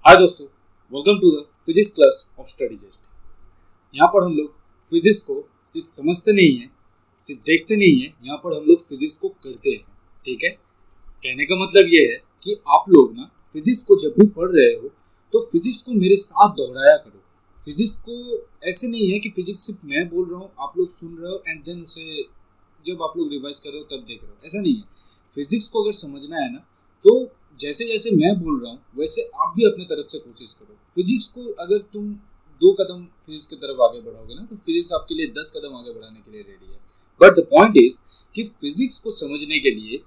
हाय दोस्तों, welcome to the physics class of studiest. यहाँ पर हम लोग फिजिक्स को सिर्फ समझते नहीं हैं, सिर्फ देखते नहीं हैं, यहाँ पर हम लोग फिजिक्स को करते हैं। ठीक है, कहने का मतलब ये है कि आप लोग ना फिजिक्स को जब भी पढ़ रहे हो तो फिजिक्स को मेरे साथ दोहराया करो। फिजिक्स को ऐसे नहीं है कि फिजिक्स सिर्फ मैं बोल रहा हूँ, आप लोग सुन रहे हो एंड देन उसे जब आप लोग रिवाइज कर रहे हो तब देख रहे हो, ऐसा नहीं है। फिजिक्स को अगर समझना है ना तो जैसे जैसे मैं बोल रहा हूँ वैसे आप भी अपने तरफ से कोशिश करो। फिजिक्स को अगर तुम 2 कदम फिजिक्स की तरफ आगे बढ़ाओगे ना तो फिजिक्स आपके लिए 10 कदम आगे बढ़ाने के लिए रेडी है। बट द पॉइंट इज कि फिजिक्स को समझने के लिए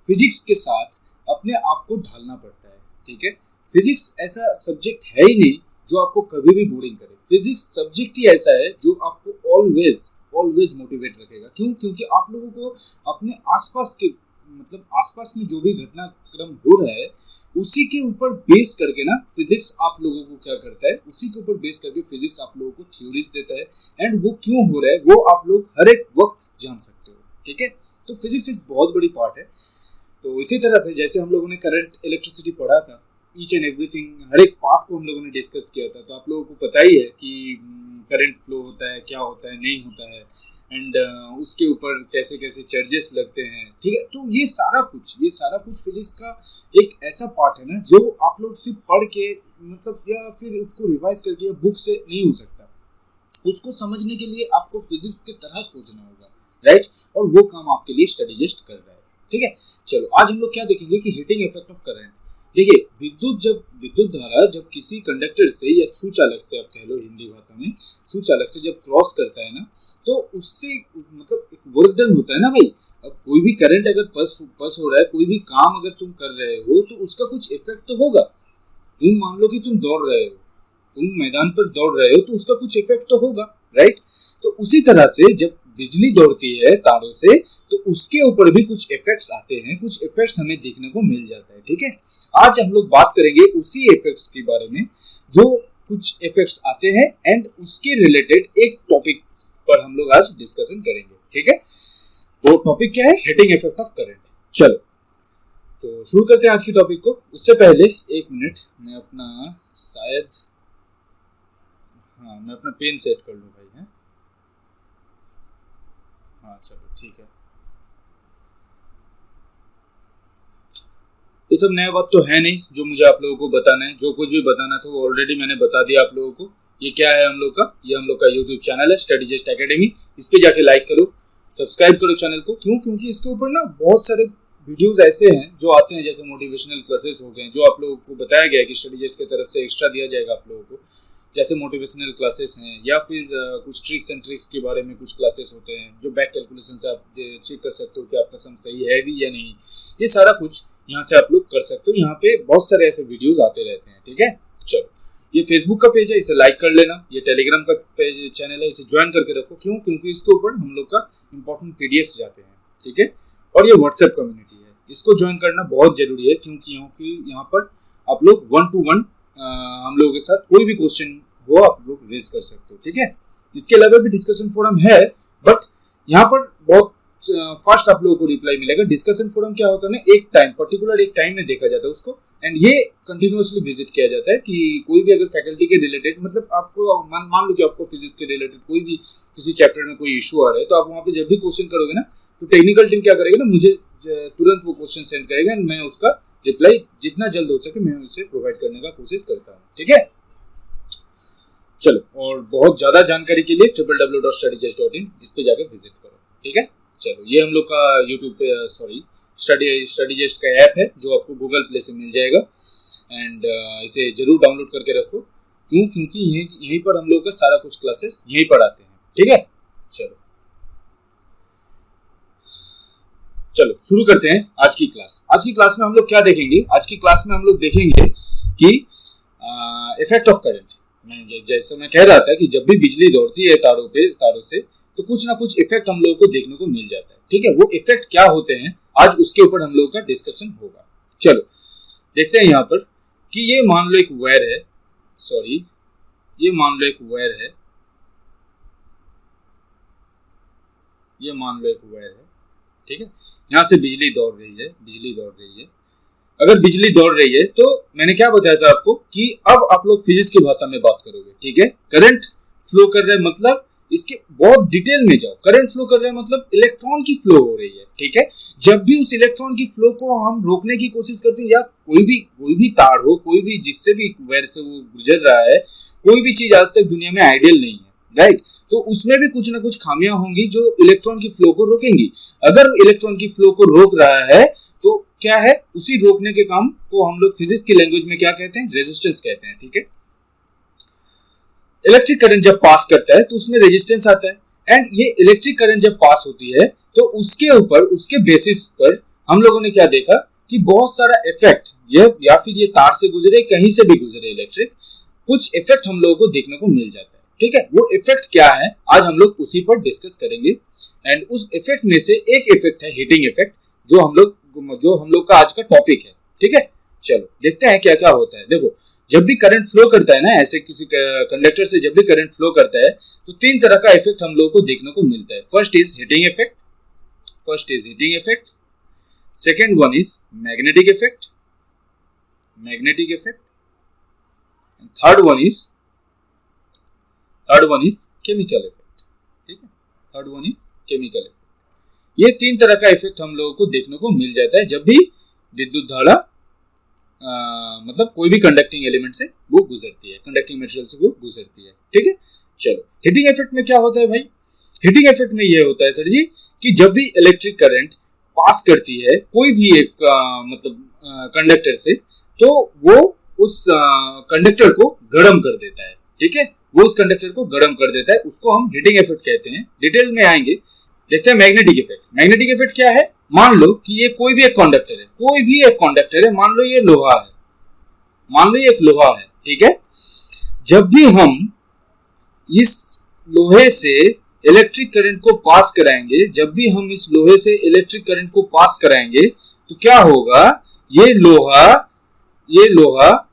फिजिक्स के साथ अपने आप को ढालना पड़ता है। ठीक है, फिजिक्स ऐसा सब्जेक्ट है ही नहीं जो आपको कभी भी बोरिंग करे। फिजिक्स सब्जेक्ट ही ऐसा है जो आपको ऑलवेज ऑलवेज मोटिवेट रखेगा। क्यों? क्योंकि आप लोगों को अपने आसपास के आसपास में जो भी घटनाक्रम हो रहा है उसी के ऊपर बेस करके ना फिजिक्स आप लोगों को क्या करता है, उसी के ऊपर बेस करके फिजिक्स आप लोगों को थ्योरीज देता है एंड वो क्यों हो रहा है वो आप लोग हर एक वक्त जान सकते हो। ठीक है, तो फिजिक्स एक बहुत बड़ी पार्ट है। तो इसी तरह से जैसे हम लोगों ने करंट इलेक्ट्रिसिटी पढ़ा था, ईच एंड एवरीथिंग, हर एक पार्ट को हम लोगों ने डिस्कस किया था। तो आप लोगों को पता ही है कि करंट फ्लो होता है, क्या होता है, नहीं होता है एंड उसके ऊपर कैसे कैसे चार्जेस लगते हैं। ठीक है, तो ये सारा कुछ फिजिक्स का एक ऐसा पार्ट है ना जो आप लोग सिर्फ पढ़ के या फिर उसको रिवाइज करके या बुक से नहीं हो सकता। उसको समझने के लिए आपको फिजिक्स की तरह सोचना होगा, राइट? और वो काम आपके लिए स्टडीजिस्ट कर रहा है। ठीक है, चलो आज हम लोग क्या देखेंगे कि हीटिंग इफेक्ट ऑफ करंट। देखिए, विद्युत धारा जब किसी कंडक्टर से या सुचालक से, आप कह लो हिंदी भाषा में सुचालक से जब क्रॉस करता है ना तो उससे एक वर्क डन होता है ना भाई। अब कोई भी करंट अगर पस हो रहा है, कोई भी काम अगर तुम कर रहे हो तो उसका कुछ इफेक्ट तो होगा। तुम मान लो कि तुम दौड़ रहे हो, तुम मैदान पर दौड़ रहे हो तो उसका कुछ इफेक्ट तो होगा, राइट? तो उसी तरह से जब बिजली दौड़ती है तारों से तो उसके ऊपर भी कुछ इफेक्ट्स आते हैं, कुछ इफेक्ट्स हमें देखने को मिल जाता है। ठीक है, आज हम लोग बात करेंगे उसी इफेक्ट्स के बारे में जो कुछ इफेक्ट्स आते हैं एंड उसके रिलेटेड एक टॉपिक पर हम लोग आज डिस्कशन करेंगे। ठीक है, वो टॉपिक क्या है? Heating effect of current. चलो तो शुरू करते हैं आज की टॉपिक को। उससे पहले एक मिनट, मैं अपना पेन सेट कर लूँ भाई। है हाँ, चलो ठीक है। ये सब नया बात तो है नहीं जो मुझे आप लोगों को बताना है। जो कुछ भी बताना था वो ऑलरेडी मैंने बता दिया आप लोगों को। ये क्या है हम लोग का? ये हम लोग का यूट्यूब चैनल है स्टडीजिस्ट एकेडमी। इस पे जाके लाइक करो, सब्सक्राइब करो चैनल को। क्यों? क्योंकि इसके ऊपर ना बहुत सारे वीडियोस ऐसे हैं जो आते हैं, जैसे मोटिवेशनल क्लासेस हो गए जो आप लोगों को बताया गया है कि स्टडीजिस्ट की तरफ से एक्स्ट्रा दिया जाएगा आप लोगों को, जैसे मोटिवेशनल क्लासेस हैं या फिर कुछ ट्रिक्स एंड ट्रिक्स के बारे में कुछ क्लासेस होते हैं जो बैक कैलकुलेशन से आप चेक कर सकते हो कि आपका सम सही है भी या नहीं। ये सारा कुछ यहाँ से आप लोग कर सकते हो। यहाँ पे बहुत सारे ऐसे वीडियोस आते रहते हैं। ठीक है, चलो ये फेसबुक का पेज है, इसे लाइक कर लेना। ये टेलीग्राम का पेज चैनल है, इसे ज्वाइन करके रखो। क्यों? क्योंकि इसके ऊपर हम लोग का इंपॉर्टेंट पीडीएफ जाते हैं। ठीक है, और ये व्हाट्सएप कम्युनिटी है, इसको ज्वाइन करना बहुत जरूरी है क्योंकि यहाँ पर आप लोग 1-to-1 हम लोगों के साथ कोई भी क्वेश्चन वो आप लोग रेज कर सकते हो। ठीक है, इसके अलावा भी डिस्कशन फोरम है बट यहाँ पर बहुत फास्ट आप लोगों को रिप्लाई मिलेगा। डिस्कशन फोरम क्या होता है ना, एक टाइम में देखा जाता है उसको एंड ये कंटिन्यूअसली विजिट किया जाता है कि कोई भी अगर फैकल्टी के रिलेटेड, आपको मान लो कि आपको फिजिक्स के रिलेटेड कोई भी किसी चैप्टर में कोई इशू आ रहा है तो आप वहाँ पे जब भी क्वेश्चन करोगे ना तो टेक्निकल टीम क्या करेगा ना, मुझे तुरंत वो क्वेश्चन सेंड करेगा एंड मैं उसका रिप्लाई जितना जल्द हो सके मैं उसे प्रोवाइड करने का कोशिश करता हूँ। ठीक है, चलो, और बहुत ज्यादा जानकारी के लिए www.studyjust.in इस पे जाकर विजिट करो। ठीक है, चलो ये हम लोग का यूट्यूब पे स्टडीजेस्ट का ऐप है जो आपको गूगल प्ले से मिल जाएगा एंड इसे जरूर डाउनलोड करके रखो। क्यों? क्योंकि यहीं पर हम लोग का सारा कुछ क्लासेस यहीं पर आते हैं। ठीक है, चलो शुरू करते हैं आज की क्लास। आज की क्लास में हम लोग क्या देखेंगे? आज की क्लास में हम लोग देखेंगे कि इफेक्ट ऑफ करंट। जैसे मैं कह रहा था कि जब भी बिजली दौड़ती है तारों से तो कुछ ना कुछ इफेक्ट हम लोगों को देखने को मिल जाता है। ठीक है, वो इफेक्ट क्या होते हैं आज उसके ऊपर हम लोगों का डिस्कशन होगा। चलो देखते हैं यहाँ पर कि ये मान लो एक वायर है, ये मान लो एक वायर है। ठीक है, यहाँ से बिजली दौड़ रही है। अगर बिजली दौड़ रही है तो मैंने क्या बताया था आपको कि अब आप लोग फिजिक्स की भाषा में बात करोगे, ठीक है। करंट फ्लो कर रहा है मतलब इसके बहुत डिटेल में जाओ। करंट फ्लो कर रहा है मतलब इलेक्ट्रॉन की फ्लो हो रही है, ठीक है। जब भी उस इलेक्ट्रॉन की फ्लो को हम रोकने की कोशिश करते हैं, या कोई भी तार हो, कोई भी जिससे भी वायर से वो गुजर रहा है, कोई भी चीज आज तक दुनिया में आइडियल नहीं है, राइट। तो उसमें भी कुछ ना कुछ खामियां होंगी जो इलेक्ट्रॉन की फ्लो को रोकेंगी। अगर इलेक्ट्रॉन की फ्लो को रोक रहा है तो क्या है, उसी रोकने के काम को हम लोग फिजिक्स की लैंग्वेज में क्या कहते हैं, रेजिस्टेंस कहते हैं, ठीक है। इलेक्ट्रिक करंट जब पास करता है तो उसमें रेजिस्टेंस आता है। एंड ये इलेक्ट्रिक करंट जब पास होती है तो उसके ऊपर, उसके बेसिस पर हम लोगों ने क्या देखा कि बहुत सारा इफेक्ट, ये या फिर ये तार से गुजरे, कहीं से भी गुजरे इलेक्ट्रिक, कुछ इफेक्ट हम लोगों को देखने को मिल जाता है, ठीक है। वो इफेक्ट क्या है आज हम लोग उसी पर डिस्कस करेंगे। एंड उस इफेक्ट में से एक इफेक्ट है हीटिंग इफेक्ट, जो हम लोग का आज का टॉपिक है, ठीक है। चलो देखते हैं क्या क्या होता है। देखो, जब भी करंट फ्लो करता है ना, ऐसे किसी कंडक्टर से जब भी करंट फ्लो करता है तो तीन तरह का इफेक्ट हम लोगों को देखने को मिलता है। First is heating effect, second one is magnetic effect, third one is chemical effect, ठीक है। Third one is chemical effect. ये तीन तरह का इफेक्ट हम लोगों को देखने को मिल जाता है जब भी विद्युत धारा मतलब कोई भी कंडक्टिंग एलिमेंट से वो गुजरती है, कंडक्टिंग मटेरियल से वो गुजरती है, ठीक है। चलो हीटिंग इफेक्ट में क्या होता है भाई? हीटिंग इफेक्ट में ये होता है सर जी कि जब भी इलेक्ट्रिक करंट पास करती है कोई भी एक कंडक्टर से, तो वो उस कंडक्टर को गर्म कर देता है, ठीक है। वो उस कंडक्टर को गर्म कर देता है, उसको हम हीटिंग इफेक्ट कहते हैं। डिटेल में आएंगे। देखते हैं मैग्नेटिक इफेक्ट क्या है। मान लो कि ये कोई भी एक कंडक्टर है, मान लो ये एक लोहा है, ठीक है। जब भी हम इस लोहे से इलेक्ट्रिक करंट को पास कराएंगे, तो क्या होगा, ये लोहा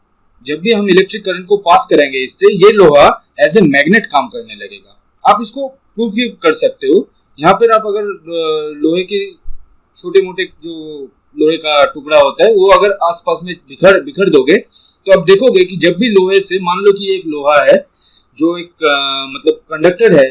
जब भी हम इलेक्ट्रिक करंट को पास कराएंगे इससे, ये लोहा एज ए मैग्नेट काम करने लगेगा। आप इसको प्रूफ भी कर सकते हो। यहाँ पर आप अगर लोहे के छोटे मोटे जो लोहे का टुकड़ा होता है वो अगर आसपास में बिखर दोगे तो आप देखोगे कि जब भी लोहे से, मान लो कि एक लोहा है जो एक कंडक्टर है,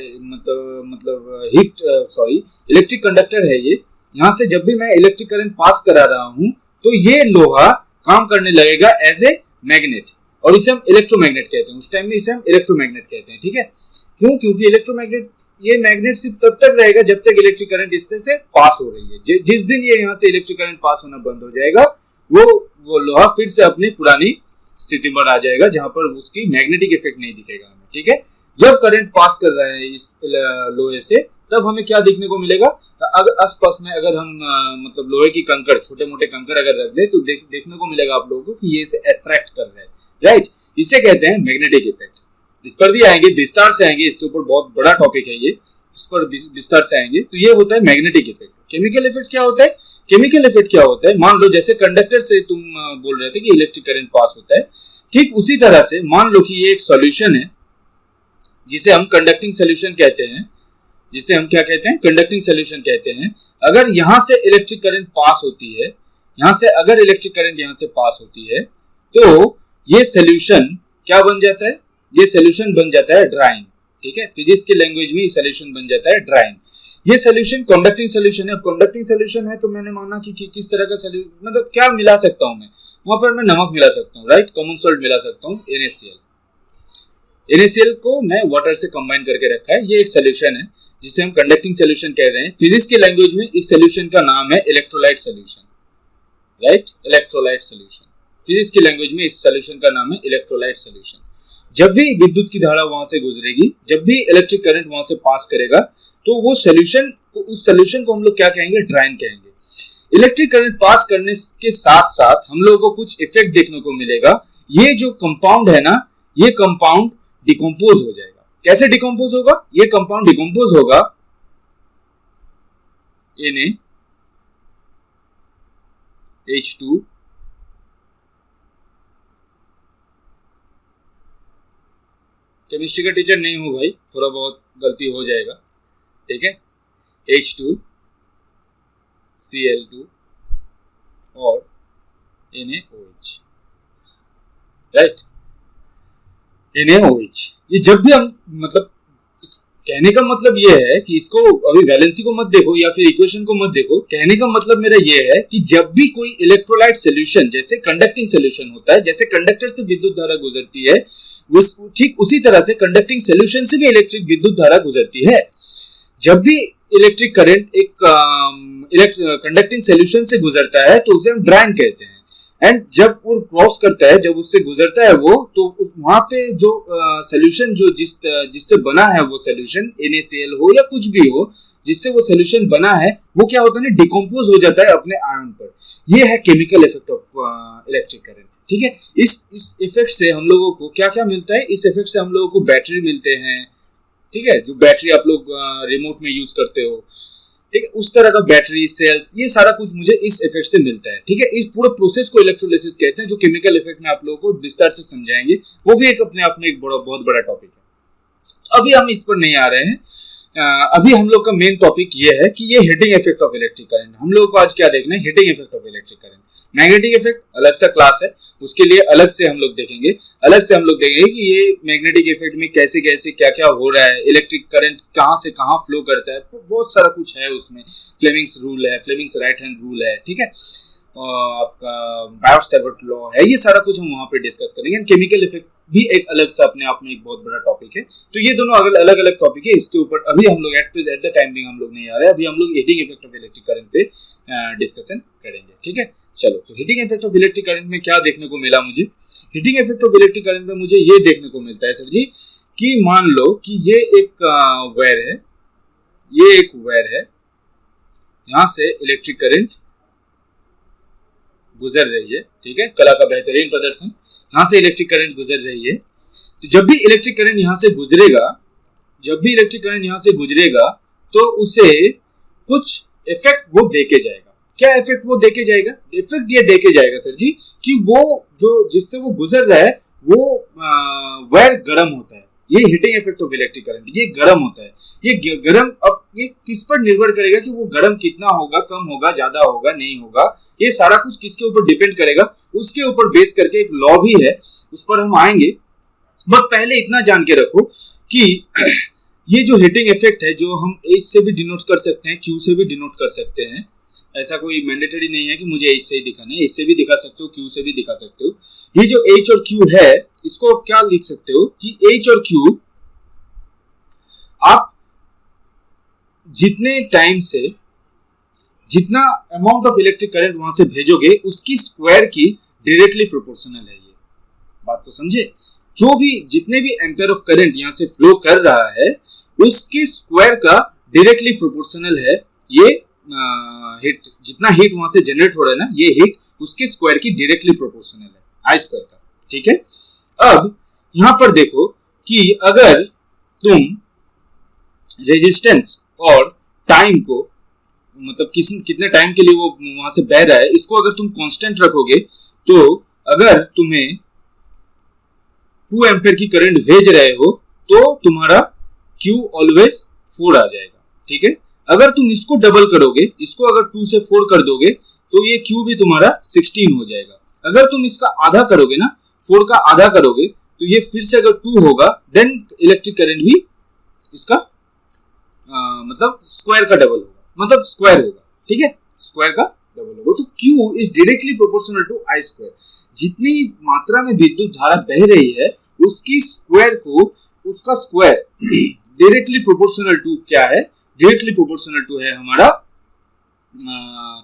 इलेक्ट्रिक कंडक्टर है ये, यहाँ से जब भी मैं इलेक्ट्रिक करंट पास करा रहा हूँ तो ये लोहा काम करने लगेगा एज ए मैग्नेट, और इसे हम इलेक्ट्रोमैग्नेट कहते हैं। उस टाइम में इसे हम इलेक्ट्रोमैग्नेट कहते हैं, ठीक है। क्यों? क्योंकि ये मैग्नेट सिर्फ तब तक रहेगा जब तक इलेक्ट्रिक करंट इससे से पास हो रही है। जिस दिन ये यहाँ से इलेक्ट्रिक करंट पास होना बंद हो जाएगा, वो लोहा फिर से अपनी पुरानी स्थिति पर आ जाएगा, जहां पर उसकी मैग्नेटिक इफेक्ट नहीं दिखेगा हमें, ठीक है। जब करंट पास कर रहा है इस लोहे से, तब हमें क्या देखने को मिलेगा, अगर आसपास में अगर हम लोहे की कंकड़, छोटे मोटे कंकड़ अगर रख दे तो देखने को मिलेगा आप लोगों को कि ये इसे अट्रैक्ट कर रहा है, राइट। इसे कहते हैं मैग्नेटिक इफेक्ट। इस पर भी आएंगे, विस्तार से आएंगे, इसके ऊपर बहुत बड़ा टॉपिक है ये, इस पर विस्तार से आएंगे। तो ये होता है मैग्नेटिक इफेक्ट। केमिकल इफेक्ट क्या होता है? मान लो जैसे कंडक्टर से तुम बोल रहे थे कि इलेक्ट्रिक करंट पास होता है, ठीक उसी तरह से मान लो कि ये एक सॉल्यूशन है जिसे हम कंडक्टिंग सॉल्यूशन कहते हैं। अगर यहाँ से इलेक्ट्रिक करंट पास होती है, तो ये सॉल्यूशन क्या बन जाता है? ये सॉल्यूशन बन जाता है ड्राइन, ठीक है। फिजिक्स की लैंग्वेज में ये सॉल्यूशन बन जाता है ड्राइन। ये सॉल्यूशन कंडक्टिंग सॉल्यूशन है। कंडक्टिंग सॉल्यूशन है तो मैंने माना कि किस तरह का सॉल्यूशन, क्या मिला सकता हूं मैं वहां पर? मैं नमक मिला सकता हूँ, राइट। कॉमन सॉल्ट मिला सकता हूँ, NaCl को मैं वाटर से कंबाइन करके रखा है। ये एक सॉल्यूशन है जिसे हम कंडक्टिंग सॉल्यूशन कह रहे हैं। फिजिक्स की लैंग्वेज में इस सॉल्यूशन का नाम है electrolyte solution, right. Electrolyte solution, physics की लैंग्वेज में इस सॉल्यूशन का नाम है इलेक्ट्रोलाइट सॉल्यूशन। जब भी विद्युत की धारा वहां से गुजरेगी, जब भी इलेक्ट्रिक करंट वहां से पास करेगा, तो उस सॉल्यूशन को हम लोग क्या कहेंगे? ड्राइन कहेंगे। इलेक्ट्रिक करंट पास करने के साथ साथ हम लोगों को कुछ इफेक्ट देखने को मिलेगा। ये जो कंपाउंड है ना, ये कंपाउंड डिकम्पोज हो जाएगा। कैसे डिकम्पोज होगा? ये कंपाउंड डिकम्पोज होगा NaH2 केमिस्ट्री का टीचर नहीं हूं भाई, थोड़ा बहुत गलती हो जाएगा, ठीक है। H2Cl2 और NaOH, राइट, NaOH। ये जब भी हम मतलब कहने का मतलब ये है कि इसको अभी वैलेंसी को मत देखो या फिर इक्वेशन को मत देखो। कहने का मतलब मेरा ये है कि जब भी कोई इलेक्ट्रोलाइट सॉल्यूशन जैसे कंडक्टिंग सॉल्यूशन होता है, जैसे कंडक्टर से विद्युत धारा गुजरती है, ठीक उसी तरह से कंडक्टिंग सॉल्यूशन से भी इलेक्ट्रिक विद्युत धारा गुजरती है। जब भी इलेक्ट्रिक करंट एक कंडक्टिंग सॉल्यूशन से गुजरता है तो उसे हम ड्राइन कहते हैं। एंड जब वो क्रॉस करता है, जब उससे गुजरता है वो, तो उस वहां पे जो सॉल्यूशन जो जिससे बना है वो सॉल्यूशन NaCl हो या कुछ भी हो, जिससे वो सॉल्यूशन बना है, वो क्या होता है ना, डिकम्पोज हो जाता है अपने आयन पर। ये है chemical effect of electric current. ठीक है, इस इफेक्ट से हम लोगों को क्या क्या मिलता है? इस इफेक्ट से हम लोगों को बैटरी मिलते हैं। ठीक है, जो बैटरी आप लोग रिमोट में यूज करते हो, ठीक है, उस तरह का बैटरी सेल्स, ये सारा कुछ मुझे इस इफेक्ट से मिलता है। ठीक है, इस पूरे प्रोसेस को इलेक्ट्रोलिसिस कहते हैं, जो केमिकल इफेक्ट में आप लोगों को विस्तार से समझाएंगे। वो भी एक अपने आप में एक बहुत बड़ा टॉपिक है। अभी हम इस पर नहीं आ रहे हैं। अभी हम लोग का मेन टॉपिक ये है कि ये heating effect of electric current. हम लोगों को आज क्या देखना है? Heating effect of electric current. Magnetic effect अलग सा क्लास है, उसके लिए अलग से हम लोग देखेंगे। अलग से हम लोग देखेंगे कि ये मैग्नेटिक इफेक्ट में कैसे कैसे क्या क्या हो रहा है, इलेक्ट्रिक करंट कहाँ से कहाँ फ्लो करता है, तो बहुत सारा कुछ है उसमें। फ्लेमिंग्स रूल है, फ्लेमिंग्स राइट हैंड रूल है, ठीक है, आपका बायोट-सैवर्ट लॉ है, ये सारा कुछ हम वहाँ पे डिस्कस करेंगे। केमिकल इफेक्ट भी एक अलग सा अपने आप में एक बहुत बड़ा टॉपिक है। तो ये दोनों अलग अलग टॉपिक है, इसके ऊपर अभी हम लोग एट द टाइम बिंग हम लोग नहीं आ रहे। अभी हम लोग heating effect of electric current पे डिस्कशन करेंगे। ठीक है, चलो। तो heating effect of electric current में क्या देखने को मिला मुझे? Heating effect of electric current में मुझे ये देखने को मिलता है सर जी कि मान लो कि ये एक वायर है, ये एक वायर है, यहाँ से इलेक्ट्रिक करंट गुजर रही है। ठीक है, कला का बेहतरीन प्रदर्शन। यहाँ से इलेक्ट्रिक करंट गुजर रही है। तो जब भी इलेक्ट्रिक करंट यहाँ से गुजरेगा, जब भी इलेक्ट्रिक करंट यहाँ से गुजरेगा, तो उसे कुछ इफेक्ट वो देके जाएगा। क्या इफेक्ट वो देके जाएगा? इफेक्ट ये देके जाएगा सर जी कि वो जो जिससे वो गुजर रहा है वो वायर गर्म होता है। ये heating effect of electric current, ये गर्म होता है। ये गर्म, अब ये किस पर निर्भर करेगा कि वो गर्म कितना होगा, कम होगा, ज्यादा होगा, नहीं होगा, ये सारा कुछ किसके ऊपर डिपेंड करेगा? उसके ऊपर बेस करके एक लॉ भी है, उस पर हम आएंगे। बट पहले इतना जान के रखो कि ये जो हीटिंग इफेक्ट है, जो हम H से भी डिनोट कर सकते हैं, Q से भी डिनोट कर सकते हैं। ऐसा कोई मैंडेटरी नहीं है कि मुझे H से ही दिखाना है, H से भी दिखा सकते हो, Q से भी दिखा सकते हो। ये जो H और Q है, इसको क्या लिख सकते हो कि H और Q आप जितने टाइम से जितना अमाउंट ऑफ इलेक्ट्रिक करंट वहां से भेजोगे, उसकी स्क्वायर की डायरेक्टली प्रोपोर्शनल है। ये बात को समझे? जो भी जितने भी एम्पियर ऑफ करंट यहां से फ्लो कर रहा है, उसके स्क्वायर का डायरेक्टली प्रोपोर्शनल है ये हीट। जितना हीट वहां से जनरेट हो रहा है ना, ये हीट उसके स्क्वायर की डायरेक्टली प्रोपोर्शनल है, आई स्क्वायर का। ठीक है, अब यहां पर देखो कि अगर तुम रेजिस्टेंस और टाइम को, मतलब कितने टाइम के लिए वो वहां से बह रहा है, इसको अगर तुम कांस्टेंट रखोगे, तो अगर तुम्हें 2 एम्पियर की करंट भेज रहे हो तो तुम्हारा Q ऑलवेज 4 आ जाएगा। ठीक है, अगर तुम इसको डबल करोगे, इसको अगर 2 से 4 कर दोगे, तो ये Q भी तुम्हारा 16 हो जाएगा। अगर तुम इसका आधा करोगे ना, 4 का आधा करोगे, तो ये फिर से अगर 2 होगा, देन इलेक्ट्रिक करंट भी इसका मतलब स्क्वायर का डबल होगा, मतलब स्क्वायर होगा। ठीक है, स्क्वायर का डबल होगा। तो Q is directly proportional to I square. जितनी मात्रा में विद्युत धारा बह रही है, उसकी स्क्वायर को, उसका स्क्वायर डायरेक्टली प्रोपोर्शनल टू क्या है? डायरेक्टली प्रोपोर्शनल टू है हमारा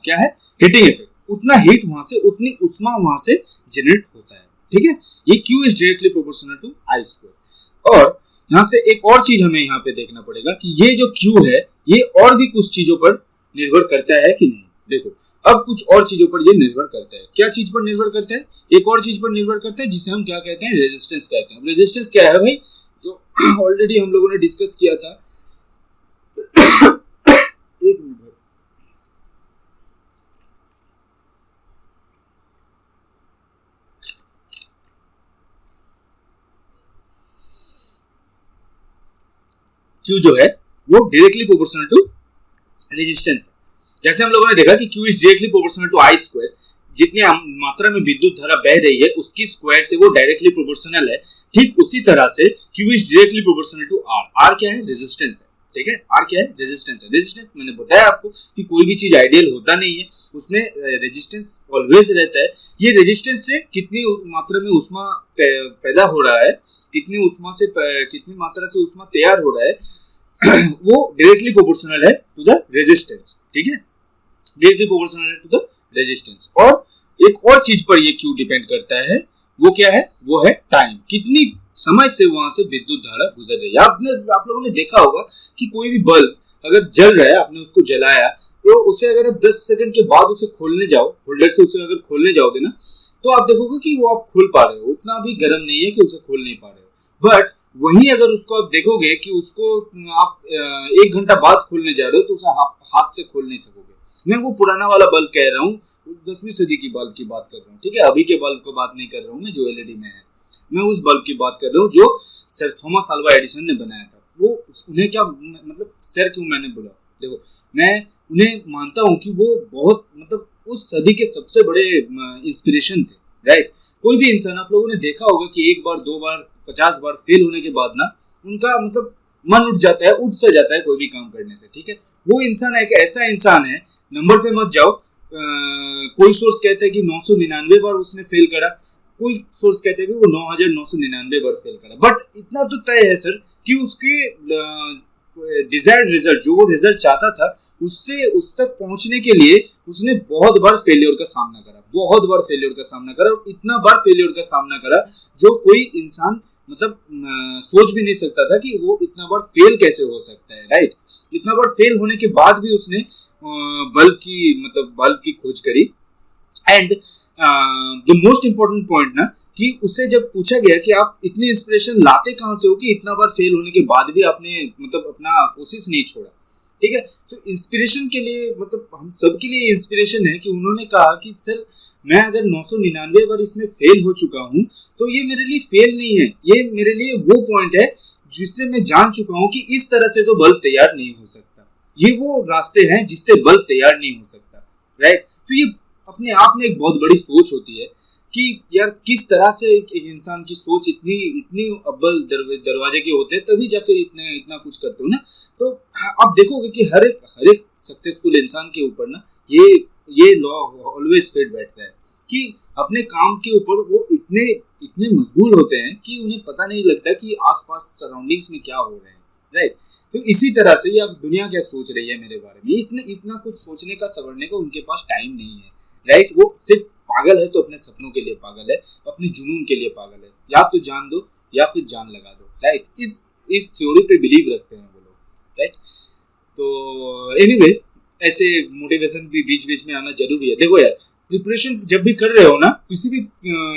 क्या है? Heating effect. उतना हीट वहां से, उतनी उष्मा वहां से जनरेट होता है। ठीक है, ये Q is directly proportional to I square. और यहाँ से एक और चीज हमें यहाँ पे देखना पड़ेगा कि ये जो Q है, ये और भी कुछ चीजों पर निर्भर करता है कि नहीं। देखो, अब कुछ और चीजों पर ये निर्भर करता है। क्या चीज पर निर्भर करता है? एक और चीज पर निर्भर करता है जिसे हम क्या कहते हैं? रेजिस्टेंस कहते हैं। रेजिस्टेंस क्या है भाई? जो ऑलरेडी हम लोगों ने डिस्कस किया था। एक मिनट, Q जो है वो डायरेक्टली प्रोपोर्शनल टू रेजिस्टेंस है। जैसे हम लोगों ने देखा कि Q is directly proportional to I square. जितनी मात्रा में विद्युत धारा बह रही है उसकी स्क्वायर से वो डायरेक्टली प्रोपोर्शनल है। ठीक उसी तरह से Q is directly proportional to R। R क्या है? रेजिस्टेंस है। ठीक है, R क्या है? रेजिस्टेंस है। रेजिस्टेंस मैंने बताया आपको कि कोई भी चीज आइडियल होता नहीं है, उसमें रेजिस्टेंस ऑलवेज रहता है। ये रेजिस्टेंस से कितनी मात्रा में ऊष्मा पैदा हो रहा है, कितनी मात्रा से ऊष्मा तैयार हो रहा है वो डायरेक्टली प्रोपोर्शनल है टू द रेजिस्टेंस। ठीक है, डायरेक्टली प्रोपोर्शनल है टू द रेजिस्टेंस। और एक और चीज पर ये क्यों डिपेंड करता है, वो क्या है? वो है टाइम। कितनी समय से वहां से विद्युत धारा गुजर रही है। आप लोगों ने देखा होगा कि कोई भी बल्ब अगर जल रहा है, आपने उसको जलाया, तो उसे अगर आप 10 सेकंड के बाद उसे खोलने जाओ, होल्डर से उसे अगर खोलने जाओगे ना, तो आप देखोगे कि वो आप खोल पा रहे हो, उतना भी गर्म नहीं है कि उसे खोल नहीं पा रहे हो। बट वहीं अगर उसको आप देखोगे कि उसको आप 1 घंटा बाद खोलने जा रहे हो, तो उसे हाथ से खोल नहीं सकोगे। मैं वो पुराना वाला बल्ब कह रहा हूँ, 10वीं सदी की बल्ब की बात कर रहा हूँ। ठीक है, अभी के बल्ब की बात नहीं कर रहा हूँ मैं, जो एलईडी में है। मैं उस बल्ब की बात कर रहा हूँ जो सर थॉमस अल्वा एडिसन ने बनाया था। वो उन्हें क्या मतलब सर क्यों मैंने बोला, देखो मैं उन्हें मानता हूँ कि वो बहुत मतलब उस सदी के सबसे बड़े इंस्पिरेशन थे। राइट, कोई भी इंसान, आप लोगों ने देखा होगा कि 1 बार 2 बार 50 बार फेल होने के बाद ना उनका मतलब मन उठ जाता है, उठ सा जाता है कोई भी काम करने से। ठीक है, वो इंसान एक ऐसा इंसान है, नंबर पे मत जाओ। कोई सोर्स कहता है कि 999 बार उसने फेल करा, कोई सोर्स कहते हैं कि वो 9999 बार फेल करा। बट इतना तो तय है सर कि उसके डिजायर्ड रिजल्ट, जो वो रिजल्ट चाहता था, उससे उस तक पहुंचने के लिए उसने बहुत बार फेलियर का सामना करा, बहुत बार फेलियर का सामना करा, इतना बार फेलियर का सामना करा जो कोई इंसान मतलब सोच भी नहीं सकता था कि वो इतना बार फेल कैसे हो सकता है। राइट, इतना बार फेल होने के बाद भी उसने बल्ब की खोज करी। And the most important point ना, कि उससे जब पूछा गया कि आप इतनी इंस्पिरेशन लाते कहाँ से हो कि इतना बार फेल होने के बाद भी आपने मतलब अपना कोशिश नहीं छोड़ा। ठीक है, तो इंस्पिरेशन के लिए मतलब हम सबके लिए इंस्पिरेशन है कि उन्होंने कहा कि सर मैं अगर 999 बार इसमें फेल हो चुका हूँ तो ये मेरे लिए फेल नहीं है, ये मेरे लिए वो पॉइंट है जिससे मैं जान चुका हूँ कि इस तरह से तो बल्ब तैयार नहीं हो सकता, ये वो रास्ते हैं जिससे बल्ब तैयार नहीं हो सकता। राइट, तो ये अपने आप में एक बहुत बड़ी सोच होती है कि यार किस तरह से एक इंसान की सोच इतनी अव्वल दरवाजे के होते हैं, तभी जाके इतना कुछ करते हो ना। तो आप देखोगे कि हर एक सक्सेसफुल इंसान के ऊपर ना ये लॉ ऑलवेज फिट बैठता है कि अपने काम के ऊपर वो इतने मशगूल होते हैं कि उन्हें पता नहीं लगता कि आसपास सराउंडिंग्स में क्या हो रहे हैं। राइट, तो इसी तरह से ये दुनिया क्या सोच रही है मेरे बारे में, इतना कुछ सोचने का सवरने का उनके पास टाइम नहीं है। राइट, वो सिर्फ पागल है तो अपने सपनों के लिए पागल है, अपने जुनून के लिए पागल है। या तो जान दो या फिर जान लगा दो। राइट, इस थ्योरी पे बिलीव रखते हैं वो लोग। राइट, तो एनीवे ऐसे मोटिवेशन भी बीच बीच में आना जरूरी है। देखो यार, प्रिपरेशन जब भी कर रहे हो ना, किसी भी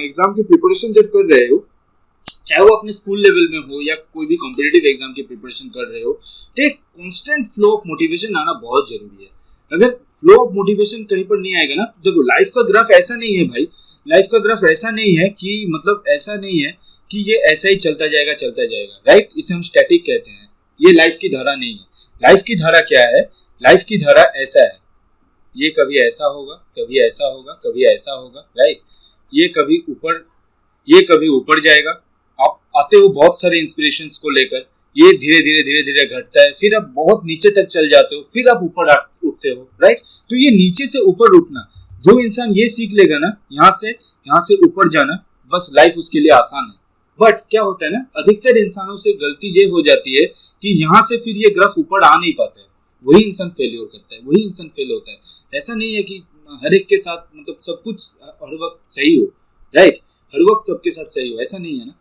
एग्जाम की प्रिपरेशन जब कर रहे हो, चाहे वो अपने स्कूल लेवल में हो या कोई भी कॉम्पिटिटिव एग्जाम की प्रिपरेशन कर रहे हो, तो एक कांस्टेंट फ्लो ऑफ मोटिवेशन आना बहुत जरूरी है। अगर फ्लो ऑफ मोटिवेशन कहीं पर नहीं आएगा ना, तो देखो लाइफ का ग्राफ ऐसा नहीं है भाई, लाइफ का ग्राफ ऐसा नहीं है कि मतलब ऐसा नहीं है कि ये ऐसा ही चलता जाएगा। राइट, इसे हम स्टैटिक कहते हैं। ये लाइफ की धारा नहीं है। लाइफ की धारा क्या है? लाइफ की धारा ऐसा है, ये कभी ऐसा होगा, कभी ऐसा होगा, कभी ऐसा होगा। राइट, ये कभी ऊपर जाएगा। आप आते हो बहुत सारे इंस्पिरेशंस को लेकर, ये धीरे धीरे घटता है, फिर आप बहुत नीचे तक चल जाते हो, फिर आप ऊपर उठते हो। राइट, तो ये नीचे से ऊपर उठना, जो इंसान ये सीख लेगा ना, यहाँ से ऊपर जाना, बस लाइफ उसके लिए आसान है। बट क्या होता है ना, अधिकतर इंसानों से गलती ये हो जाती है कि यहाँ से फिर ये ग्राफ ऊपर आ नहीं पाता है, वही इंसान फेलियर करता है, वही इंसान फेल होता है। ऐसा नहीं है कि हर एक के साथ मतलब सब कुछ हर वक्त सही हो। राइट, हर वक्त सबके साथ सही हो, ऐसा नहीं है ना।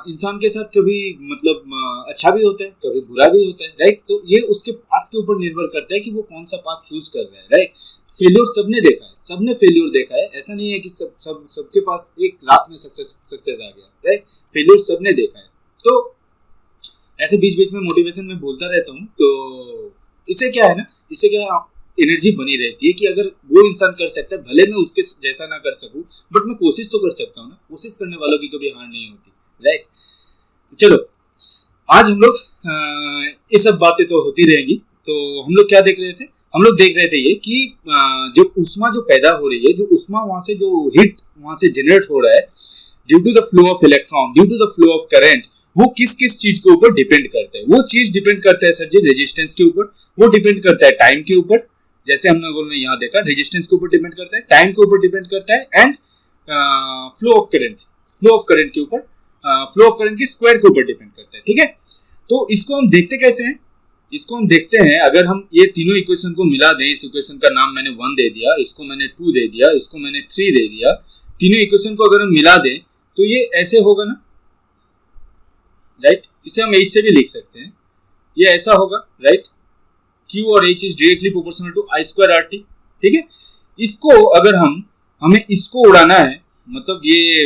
इंसान के साथ कभी मतलब अच्छा भी होता है, कभी बुरा भी होता है। राइट, तो ये उसके पाथ के ऊपर निर्भर करता है कि वो कौन सा पाथ चूज कर रहा है। राइट, फेलियर सबने देखा है, सबने फेलियर देखा है। ऐसा नहीं है कि सबके पास एक रात में सक्सेस आ गया। राइट, फेलियर सबने देखा है। तो ऐसे बीच बीच में मोटिवेशन में बोलता रहता हूँ। तो इससे क्या है ना, इससे क्या एनर्जी बनी रहती है कि अगर वो इंसान कर सकता है, भले मैं उसके जैसा ना कर सकूं, बट मैं कोशिश तो कर सकता हूँ ना। कोशिश करने वालों की कभी हार नहीं होती। राइट, तो चलो आज हम लोग ये सब बातें तो होती रहेंगी। तो हम लोग क्या देख रहे थे, हम लोग देख रहे थे ये कि जो उष्मा जो पैदा हो रही है, जो उष्मा वहां से, जो हीट वहां से जनरेट हो रहा है due to the flow of electron, due to the flow of current, वो किस किस चीज के ऊपर डिपेंड करते हैं? वो चीज डिपेंड करता है सर जी रेजिस्टेंस के ऊपर, वो डिपेंड करता है टाइम के ऊपर, जैसे हम लोगों ने यहाँ देखा रेजिस्टेंस के ऊपर डिपेंड करता है, टाइम के ऊपर डिपेंड करता है, एंड फ्लो ऑफ करंट के ऊपर, फ्लो ऑफ करंट की स्क्वायर के ऊपर डिपेंड करता है। ठीक है, तो इसको हम देखते कैसे हैं? इसको हम देखते हैं, अगर हम ये तीनों इक्वेशन को मिला दें, इस इक्वेशन का नाम मैंने 1 दे दिया, इसको मैंने 2 दे दिया, इसको मैंने 3 दे दिया, तीनों इक्वेशन को अगर हम मिला दें तो ये ऐसे होगा ना, राइट? इसे हम ऐसे भी लिख सकते हैं, ये ऐसा होगा, राइट? Q और H is directly proportional to I square RT। ठीक है, इसको अगर हमें इसको उड़ाना है, मतलब ये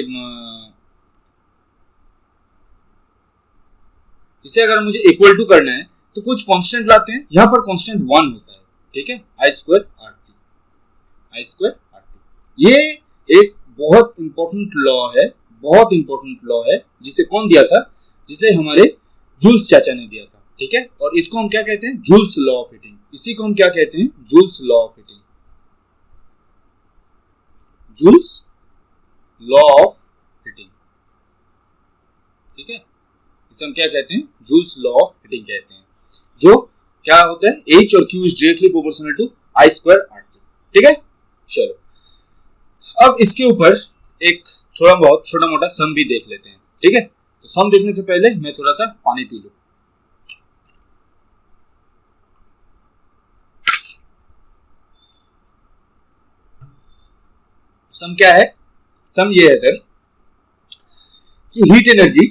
इसे अगर मुझे इक्वल टू करना है तो कुछ कांस्टेंट लाते हैं, यहां पर कांस्टेंट 1 होता है। ठीक है, I स्क्वायर RT। ये एक बहुत इंपॉर्टेंट लॉ है, बहुत इंपॉर्टेंट लॉ है, जिसे कौन दिया था? जिसे हमारे जूल्स चाचा ने दिया था। ठीक है, और इसको हम क्या कहते हैं? Joule's law of heating. इसी को हम क्या कहते हैं? Joule's law of heating. Joules law of heating. ठीक है, इसे हम क्या कहते हैं? जूल्स लॉ ऑफ हीटिंग कहते हैं, जो क्या होता है? H और Q is directly proportional to I square RT। ठीक है, चलो अब इसके ऊपर एक थोड़ा बहुत छोटा मोटा सम भी देख लेते हैं। ठीक है, तो सम देखने से पहले मैं थोड़ा सा पानी पी लूं। सम क्या है? सम ये है सर कि हीट एनर्जी,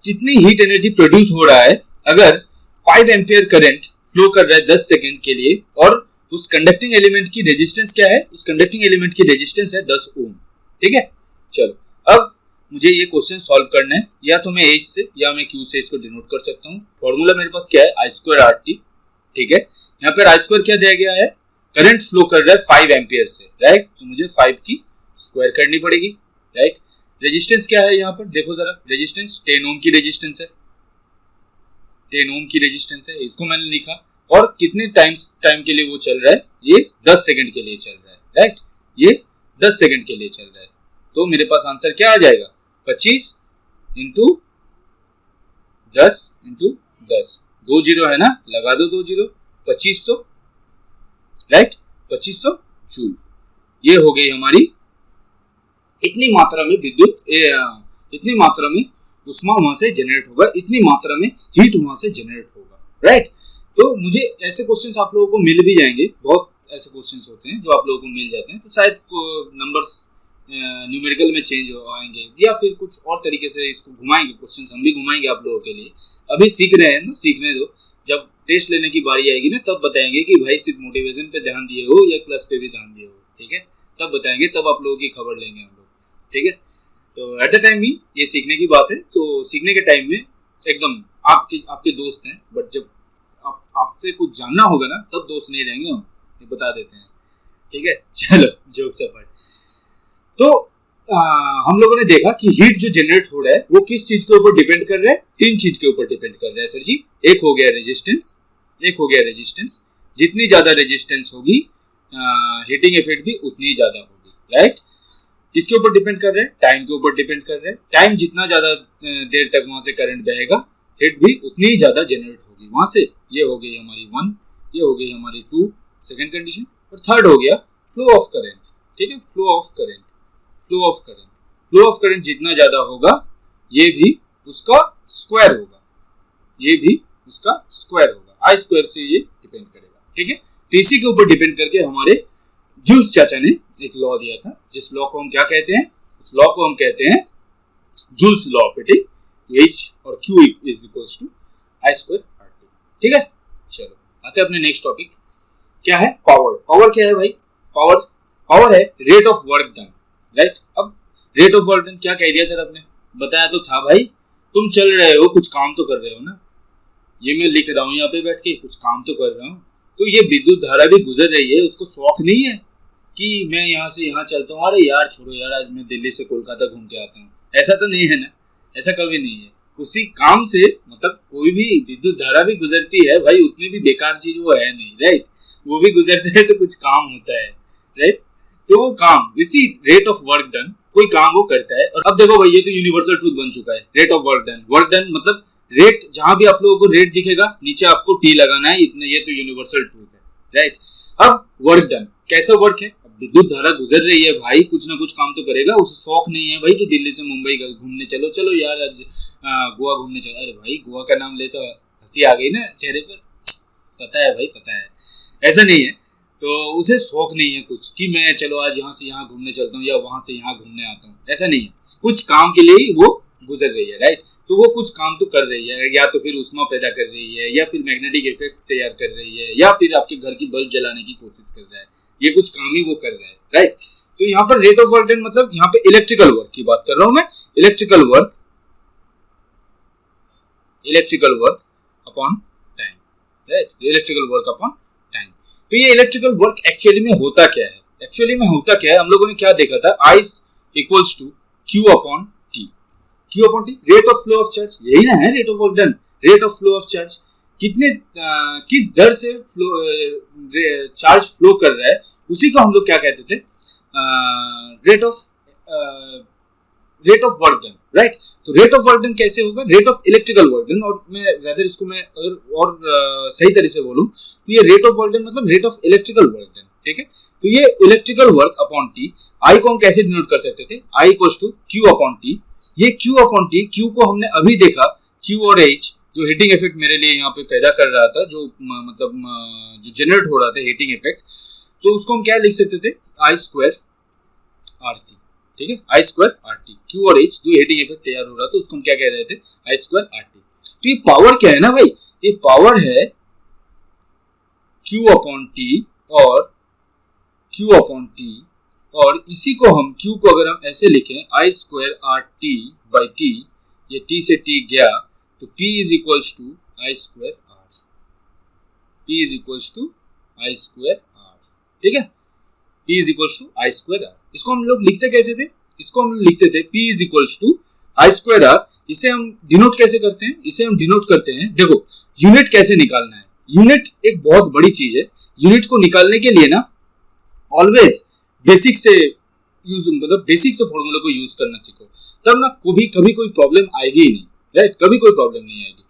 कितनी हीट एनर्जी प्रोड्यूस हो रहा है अगर 5 एम्पियर करंट फ्लो कर रहा है 10 सेकेंड के लिए, और उस कंडक्टिंग एलिमेंट की रेजिस्टेंस क्या है? उस कंडक्टिंग एलिमेंट की रेजिस्टेंस है 10 ओम। ठीक है, चलो अब मुझे ये क्वेश्चन सॉल्व करना है, या तो मैं H से या मैं Q से इसको डिनोट कर सकता हूँ। फॉर्मूला मेरे पास क्या है? I square RT। ठीक है, यहाँ पर I स्क्वायर क्या दिया गया है? करंट फ्लो कर रहा है 5 एम्पियर से, राइट? तो मुझे 5 की स्क्वायर करनी पड़ेगी, राइट? रेजिस्टेंस क्या है यहाँ पर? देखो जरा, रेजिस्टेंस 10 ओम की रेजिस्टेंस है, 10 ओम की रेजिस्टेंस है, इसको मैंने लिखा। और कितने टाइम के लिए वो चल रहा है? ये 10 सेकंड के लिए चल रहा है, राइट? ये 10 सेकंड के लिए चल रहा है, तो मेरे पास आंसर क्या आ जाएगा? 25 इंटू 10 इंटू 10, 2 जीरो है ना, लगा दो 2 जीरो, 2500, राइट? 2500 जूल। ये हो गई हमारी, इतनी मात्रा में विद्युत, इतनी मात्रा में उष्मा वहां से जनरेट होगा, इतनी मात्रा में हीट वहां से जनरेट होगा, राइट? तो मुझे ऐसे क्वेश्चंस आप लोगों को मिल भी जाएंगे, बहुत ऐसे क्वेश्चंस होते हैं जो आप लोगों को मिल जाते हैं, तो शायद नंबर्स न्यूमेरिकल में चेंज आएंगे, या फिर कुछ और तरीके से इसको घुमाएंगे, क्वेश्चंस हम भी घुमाएंगे आप लोगों के लिए। अभी सीख रहे हैं तो सीखने दो, जब टेस्ट लेने की बारी आएगी ना, तब बताएंगे कि भाई सिर्फ मोटिवेशन पे ध्यान दिए हो या क्लास पे भी ध्यान दिए हो। ठीक है, तब बताएंगे, तब आप लोगों की खबर लेंगे हम लोग। ठीक है, तो एट द टाइम ही ये सीखने की बात है, तो सीखने के टाइम में एकदम आपके दोस्त हैं, बट जब आपसे कुछ जानना होगा ना, तब दोस्त नहीं रहेंगे, हम ये बता देते हैं। ठीक है, चलो जोक्स अपार्ट। तो हम लोगों ने देखा कि हीट जो जनरेट हो रहा है वो किस चीज के ऊपर डिपेंड कर रहा है? 3 चीज के ऊपर डिपेंड कर रहा है सर जी। एक हो गया रेजिस्टेंस, जितनी ज्यादा रेजिस्टेंस होगी हीटिंग इफेक्ट भी उतनी ज्यादा होगी, राइट? किसके ऊपर डिपेंड कर रहे हैं? टाइम के ऊपर डिपेंड कर रहे हैं। टाइम जितना ज्यादा देर तक वहां से करंट बहेगा, हीट भी उतनी ही ज्यादा जनरेट होगी वहां से। ये हो गई हमारी 1, ये हो गई हमारी 2 सेकंड कंडीशन, और थर्ड हो गया फ्लो ऑफ करंट। ठीक है, फ्लो ऑफ करंट जितना ज्यादा होगा, ये भी उसका स्क्वायर होगा, I स्क्वायर से ये डिपेंड करेगा। ठीक है, तो इसी के ऊपर डिपेंड करके हमारे जूल्स चाचा ने एक लॉ दिया था, जिस लॉ को हम क्या कहते हैं? इस लॉ को हम कहते हैं Joule's law of heating. H और Q is equals to I square RT। ठीक है, चलो आते हैं अपने नेक्स्ट टॉपिक। क्या है? पावर क्या है भाई? पावर है rate of work done, right? अब रेट ऑफ वर्क डन क्या कह दिया सर आपने? बताया तो था भाई, तुम चल रहे हो, कुछ काम तो कर रहे हो ना। ये मैं लिख रहा हूँ यहाँ पे बैठ के, कुछ काम तो कर रहा हूँ, तो ये विद्युत धारा भी गुजर रही है, उसको शौक नहीं है कि मैं यहाँ से यहाँ चलता हूँ, अरे यार छोड़ो यार, आज मैं दिल्ली से कोलकाता घूम के आता हूँ। ऐसा तो नहीं है ना, ऐसा कभी नहीं है। उसी काम से मतलब कोई भी विद्युत धारा भी गुजरती है भाई, उतनी भी बेकार चीज वो है नहीं, राइट? वो भी गुजरते हैं तो कुछ काम होता है, राइट। तो वो काम इसी रेट ऑफ वर्क डन, कोई काम वो करता है। और अब देखो भाई ये तो यूनिवर्सल ट्रूथ बन चुका है, रेट ऑफ वर्क डन मतलब रेट, जहां भी आप लोगों को रेट दिखेगा नीचे आपको टी लगाना है, इतना, ये तो यूनिवर्सल ट्रूथ है, राइट। अब वर्क डन, कैसा वर्क है, विद्युत धारा गुजर रही है भाई, कुछ ना कुछ काम तो करेगा। उसे शौक नहीं है भाई कि दिल्ली से मुंबई घूमने चलो, चलो यार आज गोवा घूमने चलो। अरे भाई गोवा का नाम ले तो हंसी आ गई ना चेहरे पर, पता है भाई, पता है, ऐसा नहीं है। तो उसे शौक नहीं है कुछ कि मैं चलो आज यहाँ से यहाँ घूमने चलता हूँ या वहां से यहाँ घूमने आता हूँ, ऐसा नहीं है। कुछ काम के लिए वो गुजर रही है, राइट। तो वो कुछ काम तो कर रही है, या तो फिर उष्मा पैदा कर रही है, या फिर मैग्नेटिक इफेक्ट तैयार कर रही है, या फिर आपके घर की बल्ब जलाने की कोशिश कर रहा है, ये कुछ काम ही वो कर रहा है, राइट। तो यहाँ पर रेट ऑफ वर्क डन मतलब यहाँ पे इलेक्ट्रिकल वर्क की बात कर रहा हूं मैं, electrical work upon time, right, electrical work upon time. तो ये इलेक्ट्रिकल वर्क एक्चुअली में होता क्या है, हम लोगों ने क्या देखा था, I equals to Q upon T, rate of flow of charge, यही ना है rate of work done, rate of flow of charge, किस दर से चार्ज फ्लो कर रहा है, उसी को हम लोग क्या कहते थे, rate of work done, right. तो रेट ऑफ वर्क डन कैसे होगा, rate of electrical work done, और मैं रेदर इसको मैं और सही तरह से बोलूं तो ये रेट ऑफ वर्क डन मतलब rate of electrical work done, ठीक है। तो ये electrical work upon T, I को हम कैसे डिनोट कर सकते थे, I equals to Q upon T. ये क्यू अपॉन टी, क्यू को हमने अभी देखा, क्यू और एच जो हीटिंग इफेक्ट मेरे लिए यहाँ पे पैदा कर रहा था, जो मतलब जो जनरेट हो रहा था हीटिंग इफेक्ट, तो उसको हम क्या लिख सकते थे, आई स्क्वायर आर टी, ठीक है, आई स्क्वायर आर टी। क्यू और एच जो हीटिंग इफेक्ट तैयार हो रहा था उसको हम क्या कह रहे थे, आई स्क्वायर आर टी। तो ये पावर क्या है ना भाई, ये पावर है क्यू अपॉन टी और क्यू अपॉन टी, और इसी को हम क्यू को अगर हम ऐसे लिखें I square R T by T, ये टी से टी गया तो P is equals to I square R, P is equals to I square R, ठीक है, P is equals to I square R. इसको हम लोग लिखते कैसे थे, इसको हम लिखते थे P is equals to I square R. इसे हम डिनोट कैसे करते हैं, इसे हम डिनोट करते हैं, देखो यूनिट कैसे निकालना है, यूनिट एक बहुत बड़ी चीज है। यूनिट को निकालने के लिए ना ऑलवेज बेसिक से यूज, मतलब बेसिक से फॉर्मूला को यूज करना सीखो, तब ना कभी कोई प्रॉब्लम आएगी ही नहीं, राइट, कभी कोई प्रॉब्लम नहीं आएगी।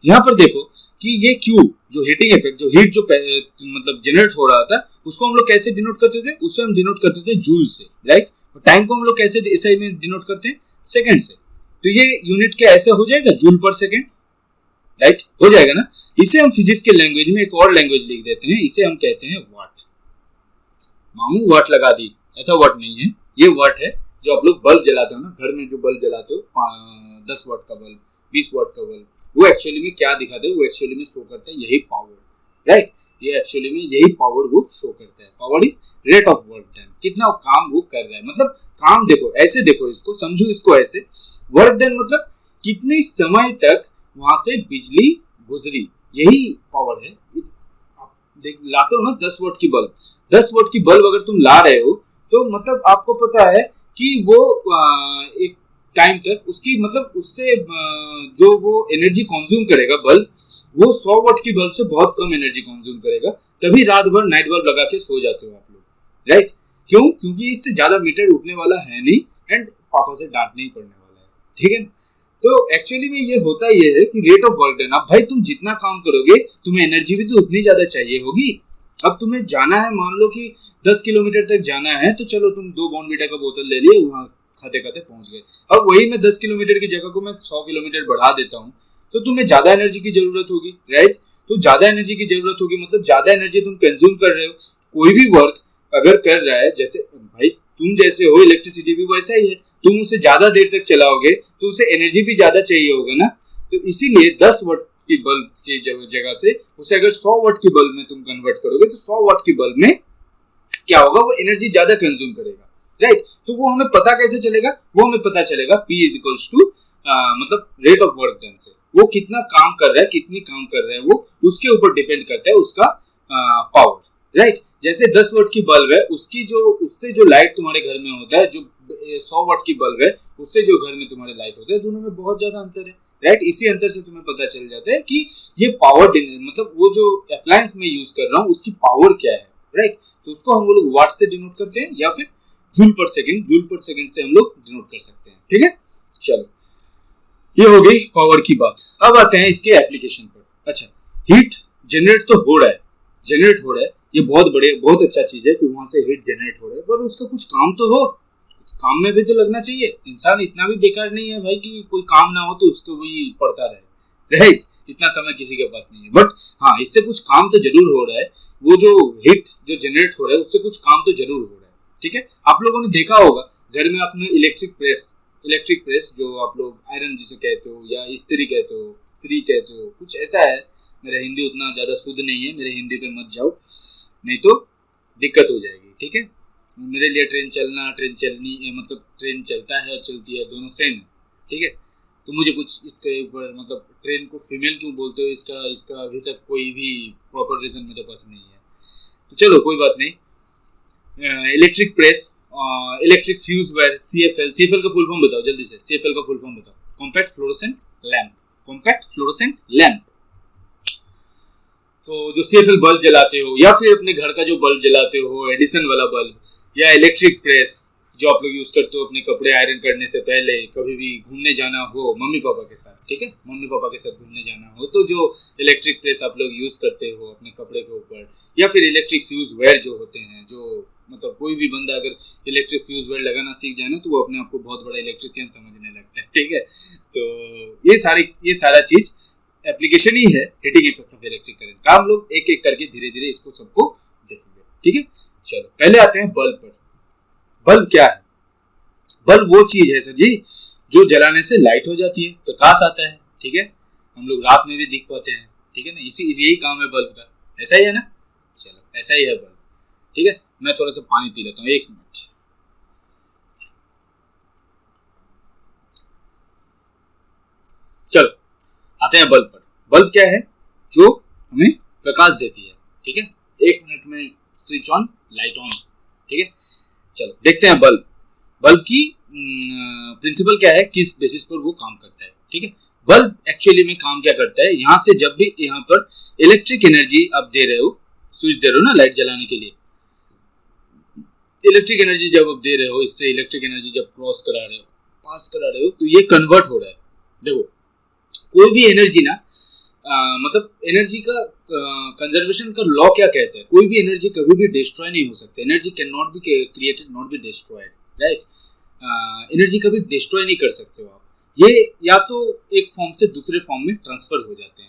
यहाँ पर देखो कि ये Q जो हीटिंग इफेक्ट, जो हीट जो मतलब जनरेट हो रहा था, उसको हम लोग कैसे डिनोट करते थे, उससे हम डिनोट करते थे जूल से, राइट। टाइम को हम लोग कैसे SI में डिनोट करते हैं, सेकंड से। तो ये यूनिट क्या ऐसे हो जाएगा, जूल पर सेकंड, राइट, हो जाएगा ना। इसे हम फिजिक्स के लैंग्वेज में एक और लैंग्वेज लिख देते हैं, इसे हम कहते हैं वाट। मामू वाट लगा दी, ऐसा वाट नहीं है, ये वाट है जो आप लोग बल्ब जलाते हो ना, घर में जो बल्ब जलाते हो 10 वाट का बल्ब, 20 वाट का बल्ब, वो एक्चुअली में क्या दिखाते हैं, वो एक्चुअली में शो करता है यही पावर, राइट। ये एक्चुअली में यही पावर वो शो करता है, power is rate of work done, कितना काम वो कर रहा है, मतलब काम देखो ऐसे, देखो इसको समझो, इसको ऐसे, वर्क डन मतलब कितने समय तक वहां से बिजली गुजरी, यही पावर है। देख लाते हो ना 10 वाट की बल्ब, 10 वाट की बल्ब अगर तुम ला रहे हो तो मतलब आपको पता है कि वो एक टाइम तक उसकी मतलब उससे जो वो एनर्जी कंज्यूम करेगा बल्ब, वो 100 वाट की बल्ब से बहुत कम एनर्जी कंज्यूम करेगा। तभी रात भर नाइट बल्ब लगा के सो जाते हो आप लोग, राइट। क्यों, क्योंकि इससे ज्यादा मीटर उठने वाला है नहीं, एंड पापा से डांट नहीं पड़ने वाला है, ठीक है। तो एक्चुअली में ये होता ये है कि रेट ऑफ वर्क डन, अब भाई तुम जितना काम करोगे तुम्हें एनर्जी भी तो उतनी ज्यादा चाहिए होगी। अब तुम्हें जाना है, मान लो कि 10 किलोमीटर तक जाना है, तो चलो तुम 2 बॉर्नवीटा का बोतल ले लिए, वहां खाते खाते पहुंच गए। अब वही मैं 10 किलोमीटर की जगह को मैं 100 किलोमीटर बढ़ा देता हूँ, तो तुम्हें ज्यादा एनर्जी की जरूरत होगी, राइट। तो ज्यादा एनर्जी की जरूरत होगी मतलब ज्यादा एनर्जी तुम कंज्यूम कर रहे हो। कोई भी वर्क अगर कर रहा है, जैसे भाई तुम जैसे हो, इलेक्ट्रिसिटी भी वैसा ही है, तुम उसे ज्यादा देर तक चलाओगे तो उसे एनर्जी भी ज्यादा चाहिए होगा ना। तो इसीलिए 10 वाट की बल्ब की जगह से उसे अगर 100 वाट की बल्ब में तुम कन्वर्ट करोगे तो 100 वाट की बल्ब में क्या होगा, वो एनर्जी ज्यादा कंज्यूम करेगा, राइट। तो वो हमें पता कैसे चलेगा, वो हमें पता चलेगा P इज इक्वल्स टू मतलब रेट ऑफ वर्क डन से, वो कितना काम कर रहा है, कितनी काम कर रहा है, वो उसके ऊपर डिपेंड करता है उसका पावर, राइट। जैसे 10 वाट की बल्ब है, उससे जो लाइट तुम्हारे घर में होता है, जो 100 वाट की बल्ब है उससे जो घर में तुम्हारे लाइट होता है, दोनों में बहुत ज्यादा अंतर है, राइट। इसी अंतर से तुम्हें पता चल जाता है कि ये पावर मतलब वो जो अप्लायंस में यूज कर रहा हूँ उसकी पावर क्या है, राइट। तो उसको हम लोग वाट से डिनोट करते हैं या फिर जूल पर सेकंड से हम लोग डिनोट कर सकते हैं, ठीक है। चलो ये हो गई पावर की बात। अब आते हैं इसके एप्लीकेशन पर। अच्छा, हीट जनरेट तो हो रहा है, ये बहुत अच्छा चीज है कि वहां से हीट जनरेट हो रहा है, पर उसका कुछ काम तो हो, काम में भी तो लगना चाहिए। इंसान इतना भी बेकार नहीं है भाई कि कोई काम ना हो तो उसको वही पढ़ता रहे, राइट। इतना समय किसी के पास नहीं है, बट हाँ इससे कुछ काम तो जरूर हो रहा है। वो जो हीट जो जनरेट हो रहा है उससे कुछ काम तो जरूर हो रहा है, ठीक है। आप लोगों ने देखा होगा घर में आपने इलेक्ट्रिक प्रेस जो आप लोग आयरन जिसे कहते हो या स्त्री कहते हो, कुछ ऐसा है। मेरा हिंदी उतना ज्यादा शुद्ध नहीं है, मेरे हिंदी पे मत जाओ नहीं तो दिक्कत हो जाएगी, ठीक है। मेरे लिए ट्रेन चलनी मतलब ट्रेन चलता है और चलती है दोनों सेम है, ठीक है। तो मुझे कुछ इसके ऊपर मतलब ट्रेन को फीमेल क्यों बोलते हो इसका अभी तक कोई भी प्रॉपर रीजन मेरे पास नहीं है। तो चलो कोई बात नहीं। Electric press, electric fuse wire, CFL का फुल फॉर्म बताओ जल्दी से। CFL का फुल फॉर्म बताओ। Compact fluorescent lamp. तो जो CFL बल्ब जलाते हो या फिर अपने घर का जो बल्ब जलाते हो, एडिसन वाला बल्ब, या इलेक्ट्रिक प्रेस जो आप लोग यूज करते हो अपने कपड़े आयरन करने से पहले, कभी भी घूमने जाना हो मम्मी पापा के साथ, ठीक है, मम्मी पापा के साथ घूमने जाना हो तो जो इलेक्ट्रिक प्रेस आप लोग यूज करते हो अपने कपड़े के ऊपर, या फिर इलेक्ट्रिक फ्यूज वायर जो होते हैं, जो मतलब कोई भी बंदा अगर इलेक्ट्रिक फ्यूज वायर लगाना सीख जाए ना तो वो अपने आप को बहुत बड़ा इलेक्ट्रिशियन समझने लगता है, ठीक है। तो ये सारा चीज एप्लीकेशन ही है heating effect of electric current का। हम लोग एक एक करके धीरे धीरे इसको सबको देखेंगे, ठीक है। चलो पहले आते हैं बल्ब पर। बल्ब क्या है? बल्ब वो चीज है सर जी जो जलाने से लाइट हो जाती है, प्रकाश आता है, ठीक है। हम लोग रात में भी देख पाते हैं, ठीक है ना। यही काम है बल्ब का, ऐसा ही है ना। चलो ऐसा ही है बल्ब, ठीक है। मैं थोड़ा सा पानी पी लेता हूँ, 1 मिनट। चलो आते हैं बल्ब पर। बल्ब क्या है? जो हमें प्रकाश देती है, ठीक है। 1 मिनट में स्विच ऑन, लाइट ऑन, ठीक है। चलो देखते हैं बल्ब की प्रिंसिपल क्या है, किस बेसिस पर वो काम करता है, ठीक है। बल्ब एक्चुअली में काम क्या करता है, यहाँ से जब भी यहाँ पर इलेक्ट्रिक एनर्जी आप दे रहे हो, स्विच दे रहे हो ना लाइट जलाने के लिए, इलेक्ट्रिक एनर्जी जब आप दे रहे हो, इससे इलेक्ट्रिक एनर्जी जब पास करा रहे हो तो ये कन्वर्ट हो रहा है। देखो कोई भी एनर्जी ना मतलब एनर्जी का कंजर्वेशन का लॉ क्या कहता है, कोई भी एनर्जी कभी भी डिस्ट्रॉय नहीं हो सकती। Energy can not be created, not be destroyed, right. Energy कभी डिस्ट्रॉय नहीं कर सकते हो आप, ये या तो एक फॉर्म से दूसरे फॉर्म में ट्रांसफर हो जाते हैं।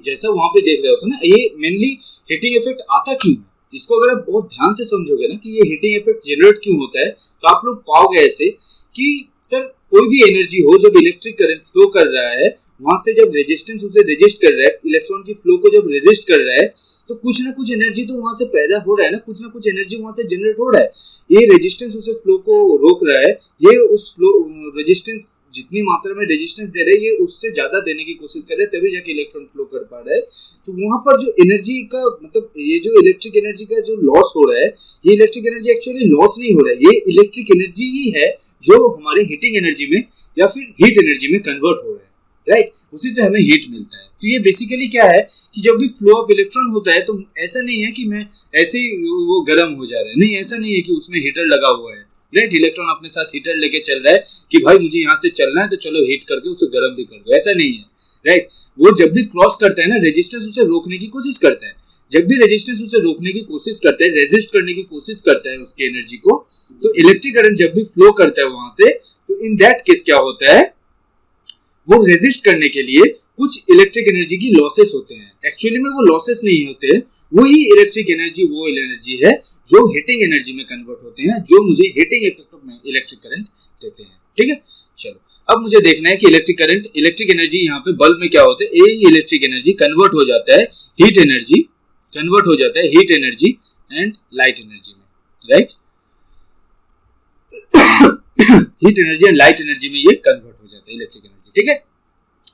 जैसा वहां पे देख रहे हो तो ना, ये मेनली हीटिंग इफेक्ट आता क्यों है, इसको अगर आप बहुत ध्यान से समझोगे ना कि ये हीटिंग इफेक्ट जनरेट क्यों होता है, तो आप लोग पाओगे ऐसे कि सर कोई भी एनर्जी हो, जब इलेक्ट्रिक करंट फ्लो कर रहा है, वहां से जब रेजिस्टेंस उसे रेजिस्ट कर रहा है, इलेक्ट्रॉन की फ्लो को जब रेजिस्ट कर रहा है, तो कुछ ना कुछ एनर्जी तो वहां से पैदा हो रहा है ना, कुछ ना कुछ एनर्जी वहां से जनरेट हो रहा है। ये रेजिस्टेंस उसे फ्लो को रोक रहा है, ये उस फ्लो रेजिस्टेंस जितनी मात्रा में रेजिस्टेंस दे रहा है, ये उससे ज्यादा देने की कोशिश कर रहा है, तभी जाके इलेक्ट्रॉन फ्लो कर पा रहा है। तो वहां पर जो एनर्जी का मतलब ये जो इलेक्ट्रिक एनर्जी का जो लॉस हो रहा है, ये इलेक्ट्रिक एनर्जी एक्चुअली लॉस नहीं हो रहा है, ये इलेक्ट्रिक एनर्जी ही है जो हमारे हीटिंग एनर्जी में या फिर हीट एनर्जी में कन्वर्ट हो रहा है, राइट। उसी से हमें हीट मिलता है। तो ये बेसिकली क्या है कि जब भी फ्लो ऑफ इलेक्ट्रॉन होता है तो ऐसा नहीं है कि मैं ऐसे ही वो गर्म हो जा रहा है, नहीं, ऐसा नहीं है कि उसमें हीटर लगा हुआ है, राइट। इलेक्ट्रॉन अपने साथ हीटर लेके चल रहा है कि भाई मुझे यहाँ से चलना है तो चलो हीट करके उसे गर्म भी कर दो, ऐसा नहीं है, राइट। वो जब भी क्रॉस करता है ना, रेजिस्टेंस उसे रोकने की कोशिश करता है। जब भी रेजिस्टेंस उसे रोकने की कोशिश करता है, रेजिस्ट करने की कोशिश करता है उसकी एनर्जी को, तो इलेक्ट्रिक करंट जब भी फ्लो करता है वहां से, तो इन दैट केस क्या होता है, वो रेजिस्ट करने के लिए कुछ इलेक्ट्रिक एनर्जी की लॉसेस होते हैं। एक्चुअली में वो लॉसेस नहीं होते, वही इलेक्ट्रिक एनर्जी वो एनर्जी है जो हीटिंग एनर्जी में कन्वर्ट होते हैं, जो मुझे heating effect of electric current देते हैं, ठीक है। चलो अब मुझे देखना है कि इलेक्ट्रिक एनर्जी यहाँ पे बल्ब में क्या होता है, यही इलेक्ट्रिक एनर्जी कन्वर्ट हो जाता है heat energy, and light energy में, right. Heat energy and light energy में ये कन्वर्ट हो जाता है इलेक्ट्रिक एनर्जी, ठीक है।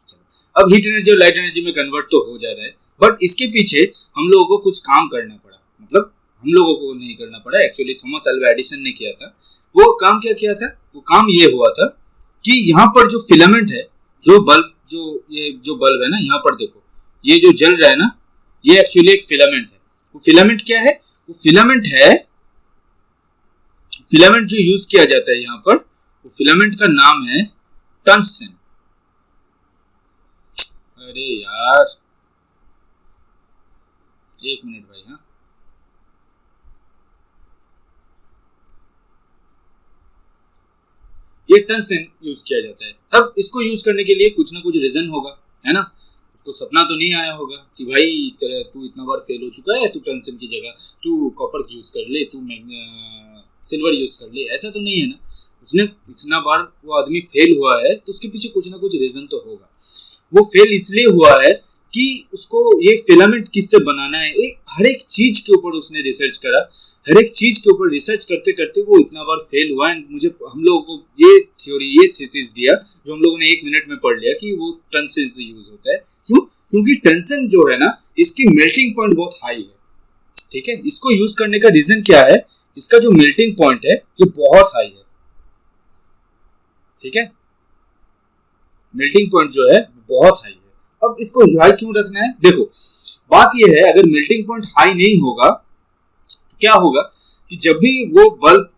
चलो अब हीट एनर्जी और लाइट एनर्जी में कन्वर्ट तो हो जा रहा है, बट इसके पीछे हम लोगों को कुछ काम करना पड़ा। मतलब हम लोगों को नहीं करना पड़ा, एक्चुअली थॉमस अल्वा एडिसन ने किया था। वो काम क्या किया था, वो काम ये हुआ था कि यहाँ पर जो फिलामेंट है, जो बल्ब ये जो बल्ब है ना, यहाँ पर देखो ये जो जल रहा है ना, ये एक्चुअली एक फिलामेंट है। वो फिलामेंट क्या है? वो फिलामेंट जो यूज किया जाता है यहाँ पर, वो फिलामेंट का नाम है टंगस्टन। अरे यार एक मिनट भाई। हाँ, ये टंगस्टन यूज किया जाता है। तब इसको यूज करने के लिए कुछ ना कुछ रीजन होगा, है ना। उसको सपना तो नहीं आया होगा कि भाई तू इतना बार फेल हो चुका है, तू टंगस्टन की जगह तू कॉपर यूज कर ले, तू सिल्वर यूज कर ले, ऐसा तो नहीं है ना। उसने इतना बार वो आदमी फेल हुआ है तो उसके पीछे कुछ ना कुछ रीजन तो होगा। वो फेल इसलिए हुआ है कि उसको ये फिलामेंट किससे बनाना है, हर एक चीज के ऊपर उसने रिसर्च करा। हर एक चीज के ऊपर रिसर्च करते करते वो इतना बार फेल हुआ। एंड मुझे हम लोगों को ये थ्योरी, ये थीसिस दिया जो हम लोगों ने 1 मिनट में पढ़ लिया कि वो टंगस्टन से यूज होता है। क्यों? क्योंकि टंगस्टन जो है ना, इसकी मेल्टिंग पॉइंट बहुत हाई है। ठीक है, इसको यूज करने का रीजन क्या है? इसका जो मेल्टिंग पॉइंट है ये बहुत हाई है। ठीक है, मेल्टिंग पॉइंट जो है बहुत हाई है। अब इसको हाई क्यों रखना है? देखो बात ये है, अगर मेल्टिंग पॉइंट हाई नहीं होगा तो क्या होगा कि जब भी वो बल्ब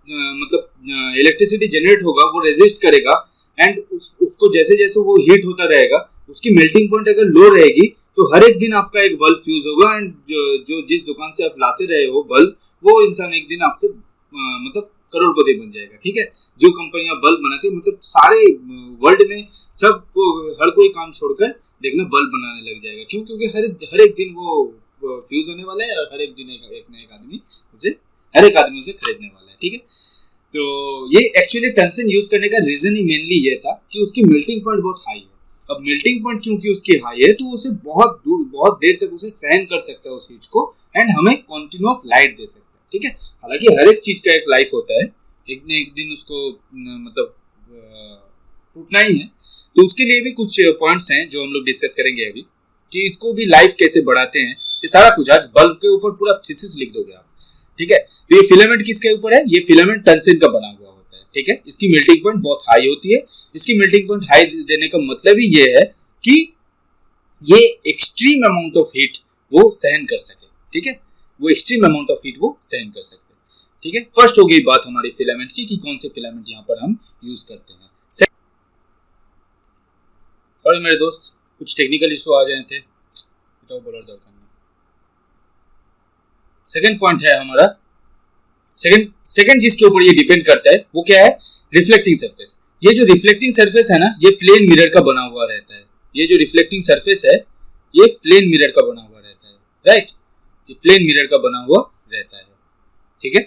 मतलब इलेक्ट्रिसिटी जनरेट होगा, वो रेजिस्ट करेगा एंड उसको जैसे जैसे वो हीट होता रहेगा, उसकी मेल्टिंग पॉइंट अगर लो रहेगी तो हर एक दिन आपका एक बल्ब फ्यूज होगा। एंड जो जिस दुकान से आप लाते रहे हो बल्ब, वो इंसान एक दिन आपसे मतलब करोड़पति बन जाएगा। ठीक है, जो कंपनियां बल्ब बनाती है, मतलब सारे वर्ल्ड में सबको, हर कोई काम छोड़कर देखना बल्ब बनाने लग जाएगा। क्यों? क्योंकि हर एक दिन वो फ्यूज होने वाला है और हर एक दिन एक आदमी उसे खरीदने वाला है। ठीक है, तो ये एक्चुअली टंगस्टन यूज करने का रीजन ही मेनली ये था कि उसकी मेल्टिंग पॉइंट बहुत हाई है। अब मेल्टिंग पॉइंट क्योंकि उसकी हाई है तो उसे बहुत देर तक उसे सहन कर सकता है उस हीट को, एंड हमें कॉन्टिन्यूअस लाइट दे सकता है। ठीक है, हालांकि हर एक चीज का एक लाइफ होता है, एक न एक दिन उसको मतलब टूटना ही है। तो उसके लिए भी कुछ पॉइंट्स हैं जो हम लोग डिस्कस करेंगे अभी, कि इसको भी लाइफ कैसे बढ़ाते हैं। ये सारा कुछ आज बल्ब के ऊपर पूरा थीसिस लिख दोगे आप। ठीक है, तो ये फिलामेंट किसके ऊपर है? ये फिलामेंट टंगस्टन का बना हुआ होता है। ठीक है, इसकी मेल्टिंग पॉइंट बहुत हाई होती है। इसकी मेल्टिंग पॉइंट हाई देने का मतलब ही ये है कि ये एक्सट्रीम अमाउंट ऑफ हीट वो सहन कर सके। ठीक है, वो एक्सट्रीम अमाउंट ऑफ हीट वो सहन कर सकते हैं। ठीक है, फर्स्ट हो गई बात हमारी फिलामेंट की कि कौन से फिलामेंट यहाँ पर हम यूज करते हैं। सॉरी मेरे दोस्त, कुछ टेक्निकल इशू आ गए थे, सेकंड पॉइंट है हमारा, सेकंड जिसके ऊपर ये डिपेंड करता है वो क्या है? Reflecting surface. ये जो रिफ्लेक्टिंग सरफेस है ना, ये प्लेन मिरर का बना हुआ रहता है। ये जो रिफ्लेक्टिंग सरफेस है ये प्लेन मिरर का बना हुआ रहता है। राइट, ये प्लेन मिरर का बना हुआ रहता है। ठीक है,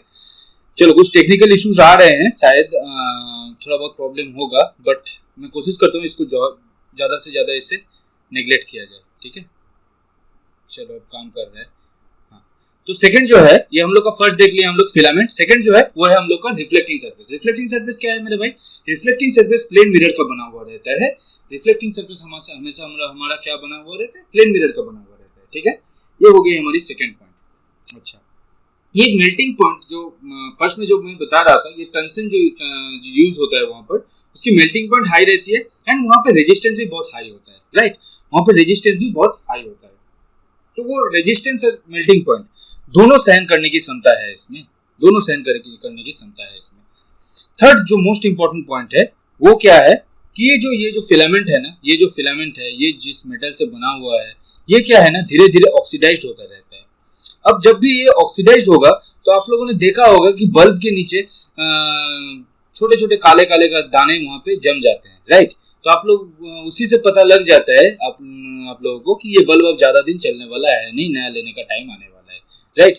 चलो कुछ टेक्निकल इश्यूज आ रहे हैं, शायद थोड़ा बहुत प्रॉब्लम होगा, बट मैं कोशिश करता हूँ इसको ज्यादा से ज्यादा इसे नेग्लेक्ट किया जाए। ठीक है, चलो अब काम कर रहे हैं। हाँ, तो सेकंड जो है, ये हम लोग का फर्स्ट देख लिया हम लोग फिलामेंट। सेकंड जो है वो है हम लोग का रिफ्लेक्टिंग सरफेस। रिफ्लेक्टिंग सरफेस क्या है मेरे भाई? रिफ्लेक्टिंग सरफेस प्लेन मिरर का बना हुआ रहता है। रिफ्लेक्टिंग सरफेस हमेशा हमारा क्या बना हुआ रहता है? प्लेन मिरर का बना हुआ रहता है। ठीक है, ये हो गई हमारी सेकंड पॉइंट। अच्छा, ये मेल्टिंग पॉइंट जो फर्स्ट में जो मैं बता रहा था, ये टंगस्टन जो यूज होता है वहां पर, उसकी मेल्टिंग पॉइंट हाई रहती है एंड वहां पे रेजिस्टेंस भी बहुत हाई होता है। राइट, वहां पे रेजिस्टेंस भी बहुत हाई होता है। तो वो रेजिस्टेंस और मेल्टिंग पॉइंट दोनों सहन करने की क्षमता है इसमें, दोनों सहन करने की क्षमता है इसमें। थर्ड जो मोस्ट इंपॉर्टेंट पॉइंट है वो क्या है कि ये जो फिलामेंट है ना, ये जो फिलामेंट है, ये जिस मेटल से बना हुआ है, ये क्या है ना, धीरे धीरे ऑक्सीडाइज्ड होता रहता है। अब जब भी ये ऑक्सीडाइज्ड होगा तो आप लोगों ने देखा होगा कि बल्ब के नीचे छोटे छोटे काले काले का दाने वहां पे जम जाते हैं। राइट, तो आप लोग उसी से पता लग जाता है आप लोगों को कि ये बल्ब अब ज्यादा दिन चलने वाला है नहीं, नया लेने का टाइम आने वाला है। राइट,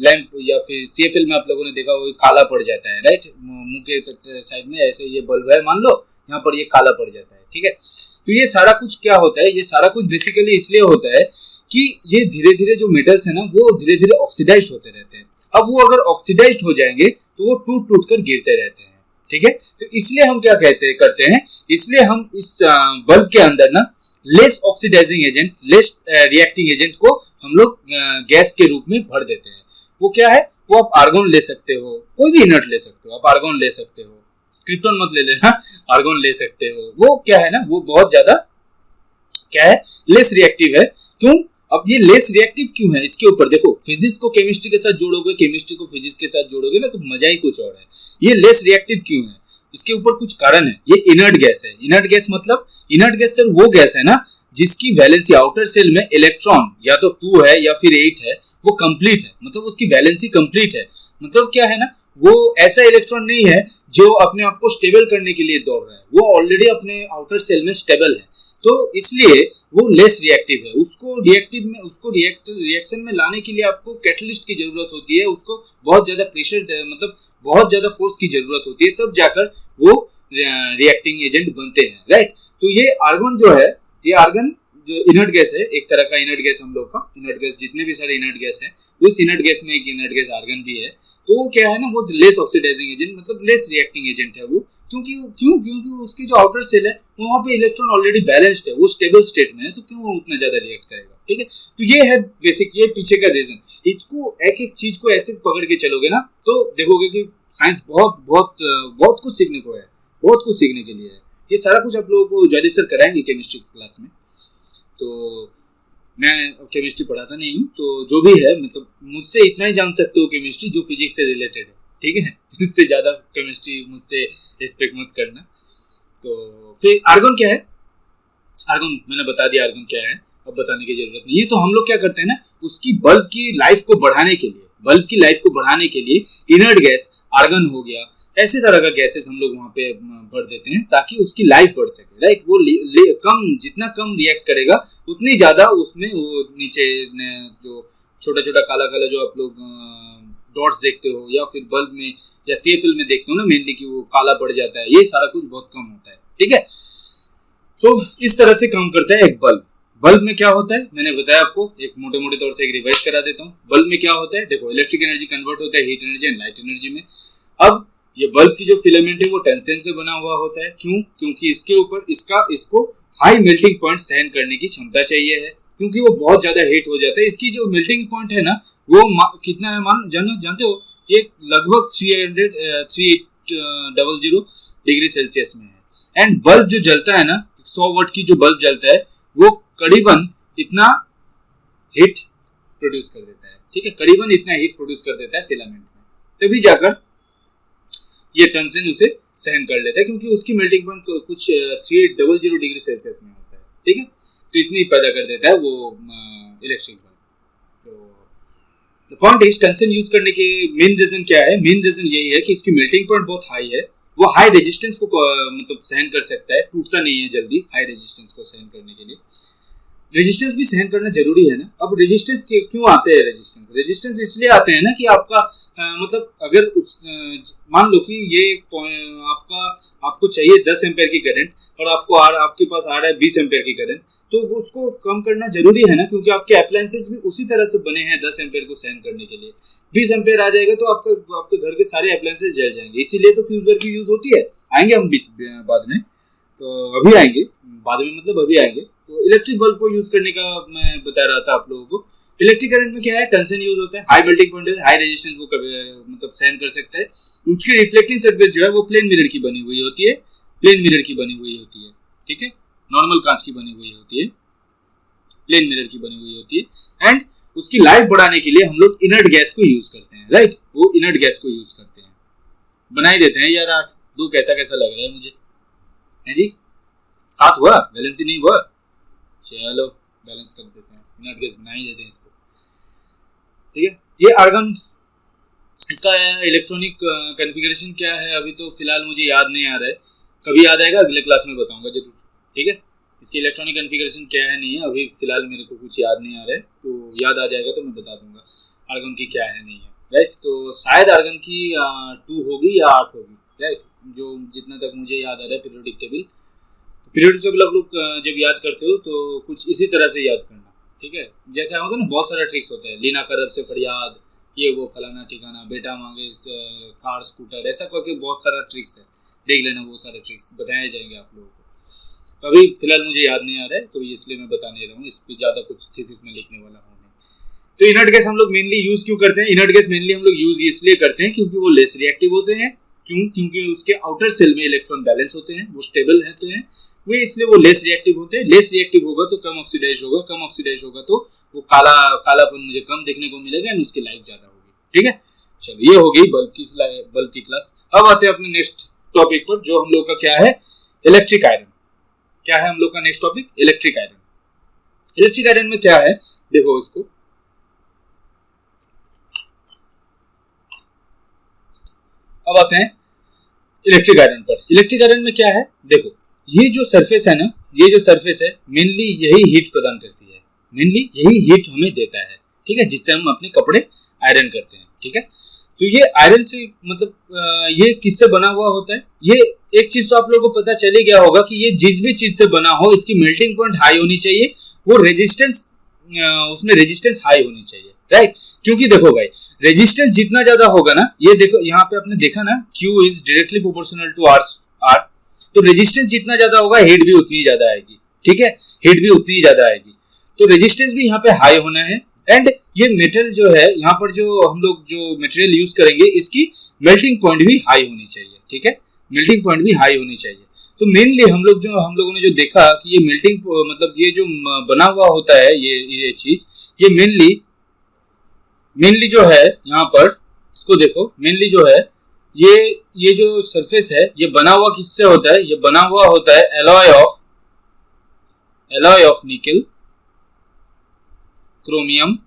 लैंप या फिर सीएफएल में आप लोगों ने देखा होगा काला पड़ जाता है। राइट, मुंह के साइड में ऐसे ये बल्ब है मान लो, यहाँ पर ये काला पड़ जाता है। ठीक है, तो ये सारा कुछ क्या होता है? ये सारा कुछ बेसिकली इसलिए होता है कि ये धीरे धीरे जो मेटल्स है ना, वो धीरे धीरे ऑक्सीडाइज्ड होते रहते हैं। अब वो अगर ऑक्सीडाइज्ड हो जाएंगे तो वो टूट टूट कर गिरते रहते हैं। ठीक है, तो इसलिए हम क्या करते हैं, इसलिए हम इस बल्ब के अंदर ना less oxidizing agent, less reacting agent को हम लोग गैस के रूप में भर देते हैं। वो क्या है? वो आप आर्गन ले सकते हो, कोई भी इनर्ट ले सकते हो, आप आर्गन ले सकते हो, क्रिप्टॉन मत ले लेना, आर्गन ले सकते हो। वो क्या है ना, वो बहुत ज्यादा क्या है, लेस रिएक्टिव है। क्यों? अब ये लेस रिएक्टिव क्यों है, इसके ऊपर देखो, फिजिक्स को केमिस्ट्री के साथ जोड़ोगे, केमिस्ट्री को फिजिक्स के साथ जोड़ोगे ना, तो मजा ही कुछ और है। ये लेस रिएक्टिव क्यों है, इसके ऊपर कुछ कारण है। ये इनर्ट गैस है। इनर्ट गैस मतलब, इनर्ट गैस सर वो गैस है ना जिसकी वैलेंसी आउटर सेल में इलेक्ट्रॉन या तो 2 है या फिर 8 है, वो कंप्लीट है, मतलब उसकी वैलेंसी कंप्लीट है। मतलब क्या है ना, वो ऐसा इलेक्ट्रॉन नहीं है जो अपने आप को स्टेबल करने के लिए दौड़ रहा है, वो ऑलरेडी अपने आउटर सेल में स्टेबल है, तो इसलिए वो लेस रिएक्टिव है। उसको रिएक्शन में लाने के लिए आपको कैटलिस्ट की जरूरत होती है, उसको बहुत ज्यादा प्रेशर, मतलब बहुत ज्यादा फोर्स की जरूरत होती है, तब जाकर वो रिएक्टिंग एजेंट बनते हैं, राइट। तो ये आर्गन जो है, ये आर्गन जो इनर्ट गैस है, एक तरह का इनर्ट गैस हम लोग का, इनर्ट गैस जितने भी सारे इनर्ट गैस है, उस इनर्ट गैस में एक इनर्ट गैस आर्गन भी है। तो वो क्या है ना, वो लेस ऑक्सीडाइजिंग एजेंट, मतलब लेस रिएक्टिंग एजेंट है वो। क्योंकि उसकी जो आउटर सेल है वहां पे इलेक्ट्रॉन ऑलरेडी बैलेंस्ड है, वो स्टेबल स्टेट में है, तो क्यों वो उतना ज्यादा रिएक्ट करेगा, ठीक है। तो ये है बेसिक, ये पीछे का रीजन। इसको एक एक चीज को ऐसे पकड़ के चलोगे ना, तो देखोगे कि साइंस बहुत बहुत बहुत कुछ सीखने को है, बहुत कुछ सीखने के लिए है। ये सारा कुछ आप लोगों को जयदीप सर कराएंगे केमिस्ट्री क्लास में। तो मैं केमिस्ट्री पढ़ाता नहीं हूँ, तो जो भी है, मतलब मुझसे इतना ही जान सकते हो केमिस्ट्री जो फिजिक्स से रिलेटेड है, ठीक है। इससे ज्यादा केमिस्ट्री मुझसे एक्सपेक्ट मत करना। तो फिर आर्गन क्या है, आर्गन मैंने बता दिया आर्गन क्या है, अब बताने की जरूरत नहीं है। तो हम लोग क्या करते हैं ना, उसकी बल्ब की लाइफ को बढ़ाने के लिए, बल्ब की लाइफ को बढ़ाने के लिए इनर्ट गैस आर्गन हो गया, ऐसे तरह का गैसेस हम लोग वहां पे भर देते हैं ताकि उसकी लाइफ बढ़ सके, राइट। वो जितना कम रिएक्ट करेगा उतनी ज्यादा उसमें वो नीचे जो छोटा छोटा काला काला जो आप लोग डॉट्स देखते हो, या फिर बल्ब में या सीएफएल में देखते हो ना मेनली, कि वो काला पड़ जाता है, ये सारा कुछ बहुत कम होता है, ठीक है। तो इस तरह से काम करता है एक बल्ब। बल्ब में क्या होता है मैंने बताया आपको, एक मोटे मोटे तौर से एक रिवाइज करा देता हूँ। बल्ब में क्या होता है, देखो, इलेक्ट्रिक एनर्जी कन्वर्ट होता है heat energy and light energy में। अब ये बल्ब की जो फिलामेंट है वो टंगस्टन से बना हुआ होता है। क्यों? क्योंकि इसके ऊपर इसको हाई मेल्टिंग पॉइंट सहन करने की क्षमता चाहिए है, क्योंकि वो बहुत ज्यादा हीट हो जाता है। इसकी जो मेल्टिंग पॉइंट है ना, वो कितना है जानते हो, ये लगभग 3800 डिग्री सेल्सियस में है। एंड बल्ब जो जलता है ना, 100 वाट की जो बल्ब जलता है, वो करीबन इतना हीट प्रोड्यूस कर देता है, ठीक है, करीबन इतना हीट प्रोड्यूस कर देता है फिलामेंट में, तभी जाकर ये टंगस्टन उसे सहन कर लेता है, क्योंकि उसकी मेल्टिंग पॉइंट कुछ 300 डिग्री सेल्सियस में होता है, ठीक है। तो इतनी पैदा कर देता है वो इलेक्ट्रिक बल्ब। तो पॉइंट इज, टंगस्टन यूज करने के मेन रीजन क्या है, मेन रीजन यही है कि इसकी मेल्टिंग पॉइंट बहुत हाई है, वो हाई रेजिस्टेंस को मतलब सहन कर सकता है, टूटता नहीं है जल्दी, हाई रेजिस्टेंस को सहन करने के लिए। रेजिस्टेंस भी सहन करना जरूरी है ना। अब रेजिस्टेंस क्यों आते हैं, रेजिस्टेंस इसलिए आते हैं ना कि आपका मतलब अगर मान लो कि ये आपको चाहिए 10 एम्पेयर की करंट, और आपके पास आ रहा है 20 एम्पेयर की करंट, तो उसको कम करना जरूरी है ना, क्योंकि आपके अप्लायंसेस भी उसी तरह से बने हैं 10 एम्पेयर को सहन करने के लिए। 20 एम्पेयर आ जाएगा तो आपके घर के सारे अप्लायंसेस जल जाएंगे, इसीलिए तो फ्यूज की यूज होती है। आएंगे हम बाद में, तो अभी आएंगे बाद में, मतलब अभी आएंगे। तो इलेक्ट्रिक बल्ब को यूज करने का मैं बता रहा था आप लोगों को। इलेक्ट्रिक करंट में क्या है, टंगस्टन यूज होता है, हाई मेल्टिंग पॉइंट है, हाई रेजिस्टेंस को मतलब सहन कर सकता है। उसकी रिफ्लेक्टिंग सरफेस जो है वो प्लेन मिरर की बनी हुई होती है, प्लेन मिरर की बनी हुई होती है, ठीक है, नॉर्मल कांच की बनी हुई होती है, प्लेन मिरर की बनी हुई होती है। एंड उसकी लाइफ बढ़ाने के लिए हम लोग इनर्ट गैस को यूज करते हैं, राइट। वो इनर्ट गैस को यूज करते हैं, बना ही देते हैं यार। 8 2 कैसा लग रहा है मुझे, है जी? 7 हुआ, बैलेंस ही नहीं हुआ, चलो बैलेंस कर देते हैं, इनर्ट गैस बना ही देते हैं इसको, ठीक है। ये आर्गन, इसका इलेक्ट्रॉनिक कॉन्फ़िगरेशन क्या है अभी तो फिलहाल मुझे याद नहीं आ रहा है, कभी याद आएगा अगले क्लास में बताऊंगा जरूर, ठीक है। इसकी इलेक्ट्रॉनिक कॉन्फ़िगरेशन क्या है नहीं है अभी फिलहाल मेरे को कुछ याद नहीं आ रहा है, तो याद आ जाएगा तो मैं बता दूंगा आर्गन की क्या है नहीं है, राइट। तो शायद आर्गन की 2 होगी या 8 होगी, राइट, जो जितना तक मुझे याद आ रहा है। पीरियोडिक टेबल आप लोग जब याद करते हो तो कुछ इसी तरह से याद करना, ठीक है। जैसे होता है ना, बहुत सारा ट्रिक्स होता है, लीना करब से फरियाद, ये वो फलाना ठिकाना, बेटा मांगे कार स्कूटर, ऐसा करके बहुत सारा ट्रिक्स है, देख लेना, वो सारे ट्रिक्स बताए जाएंगे आप लोगों को। तो अभी फिलहाल मुझे याद नहीं आ रहा है, तो इसलिए मैं बता नहीं रहा हूँ, इस पर ज़्यादा कुछ थीसिस में लिखने वाला हूँ। तो इनर्ट गैस हम लोग मेनली यूज क्यों करते हैं, इनर्ट गैस मेनली हम लोग यूज इसलिए करते हैं क्योंकि वो लेस रिएक्टिव होते हैं। क्योंकि उसके आउटर सेल में इलेक्ट्रॉन बैलेंस होते हैं, वो स्टेबल रहते हैं, वो इसलिए वो लेस रिएक्टिव होते हैं। लेस रिएक्टिव होगा तो कम ऑक्सीडाइज होगा, कम ऑक्सीडाइज होगा तो वो कालापन मुझे कम देखने को मिलेगा एंड उसकी लाइफ ज्यादा होगी। ठीक है, चलो ये हो गई बल्ब की क्लास। अब आते हैं अपने नेक्स्ट टॉपिक पर, जो हम लोग का क्या है, इलेक्ट्रिक आयरन। क्या है हम लोग का next topic, electric iron. Electric iron में क्या है, देखो इसको, अब आते हैं इलेक्ट्रिक आयरन पर। इलेक्ट्रिक आयरन में क्या है, देखो ये जो सरफेस है ना, ये जो सरफेस है मेनली यही हीट प्रदान करती है, मेनली यही हीट हमें देता है। ठीक है, जिससे हम अपने कपड़े आयरन करते हैं। ठीक है, तो ये आयरन से मतलब ये किससे बना हुआ होता है, ये एक चीज तो आप लोगों को पता चल ही गया होगा कि ये जिस भी चीज से बना हो इसकी मेल्टिंग पॉइंट हाई होनी चाहिए, वो रेजिस्टेंस उसमें रेजिस्टेंस हाई होनी चाहिए, राइट। क्योंकि देखो भाई, रेजिस्टेंस जितना ज्यादा होगा ना, ये देखो यहाँ पे आपने देखा ना, Q is directly proportional to R, तो रेजिस्टेंस जितना ज्यादा होगा हीट भी उतनी ज्यादा आएगी। ठीक है, हीट भी उतनी ज्यादा आएगी, तो रेजिस्टेंस भी यहाँ पे हाई होना है। एंड ये मेटल जो है यहाँ पर, जो हम लोग जो मटेरियल यूज करेंगे, इसकी मेल्टिंग पॉइंट भी हाई होनी चाहिए। ठीक है, मेल्टिंग पॉइंट भी हाई होनी चाहिए। तो मेनली हम लोगों ने जो देखा कि ये मेल्टिंग मतलब ये जो बना हुआ होता है, ये चीज, ये मेनली जो है यहाँ पर, इसको देखो, मेनली जो है ये जो सरफेस है, ये बना हुआ किससे होता है, ये बना हुआ होता है एलॉय ऑफ निकल, क्रोमियम,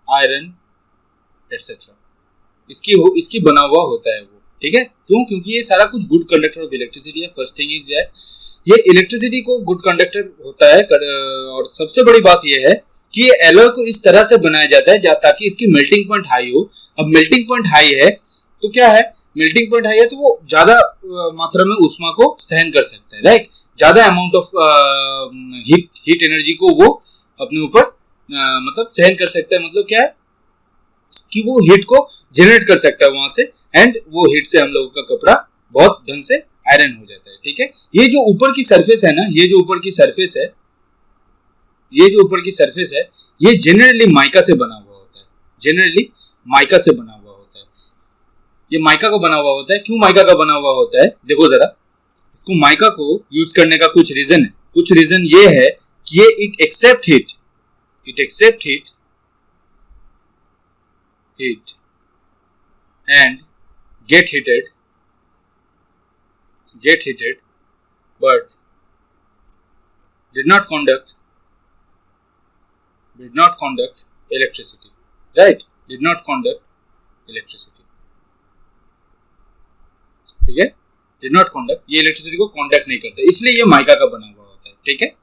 आयरन एटसेट्रा, इसकी बना हुआ होता है वो। ठीक है, क्यों, क्योंकि ये सारा कुछ गुड कंडक्टर ऑफ इलेक्ट्रिसिटी है। फर्स्ट थिंग इज ये इलेक्ट्रिसिटी को गुड कंडक्टर होता है। और सबसे बड़ी बात ये है कि ये एलॉय को इस तरह से बनाया जाता है ताकि इसकी मेल्टिंग पॉइंट हाई हो। अब मेल्टिंग पॉइंट हाई है तो क्या है, मेल्टिंग पॉइंट हाई है तो वो ज्यादा मात्रा में ऊष्मा को सहन कर सकता है, राइट। ज्यादा अमाउंट ऑफ हीट एनर्जी को वो अपने ऊपर मतलब सहन कर सकता है। मतलब क्या है कि वो हीट को जनरेट कर सकता है वहां से, एंड वो हीट से हम लोगों का कपड़ा बहुत ढंग से आयरन हो जाता है। ठीक है, ये जो ऊपर की सरफेस है ना, ये जो ऊपर की सरफेस है, ये जनरली माइका से बना हुआ होता है। जनरली माइका से बना हुआ होता है। ये माइका का बना हुआ होता है। क्यों माइका का बना हुआ होता है, देखो जरा, इसको माइका को यूज करने का कुछ रीजन है। कुछ रीजन ये है कि ये it accept heat and get heated but did not conduct electricity, right, did not conduct electricity। ठीक है, did not conduct, ये इलेक्ट्रिसिटी को कॉन्डक्ट नहीं करता, इसलिए ये माइका का बना हुआ होता है। ठीक है,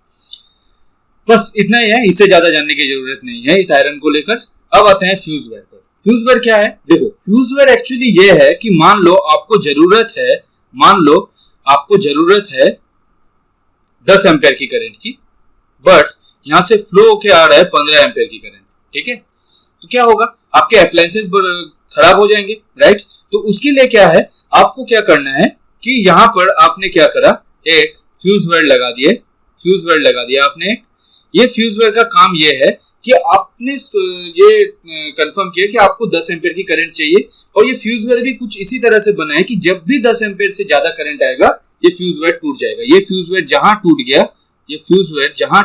बस इतना ही है, इससे ज्यादा जानने की जरूरत नहीं है इस आयरन को लेकर। अब आते हैं फ्यूज वायर पर। फ्यूज वायर क्या है, देखो फ्यूज वायर एक्चुअली ये है कि मान लो आपको जरूरत है 10 एम्पेयर की करंट की, बट यहां से फ्लो होके आ रहा है 15 एम्पेयर की करंट। ठीक है, तो क्या होगा, आपके अप्लायंसेस खराब हो जाएंगे, राइट। तो उसके लिए क्या है, आपको क्या करना है कि यहां पर आपने क्या करा, एक फ्यूज वायर लगा दिया आपने एक। ये फ्यूज वायर का काम ये है कि आपने ये कंफर्म किया कि आपको 10 एम्पेयर की करंट चाहिए, और ये फ्यूज वायर भी कुछ इसी तरह से बना है कि जब भी 10 एम्पेयर से ज्यादा करंट आएगा ये फ्यूज वायर टूट जाएगा। ये फ्यूज वायर जहां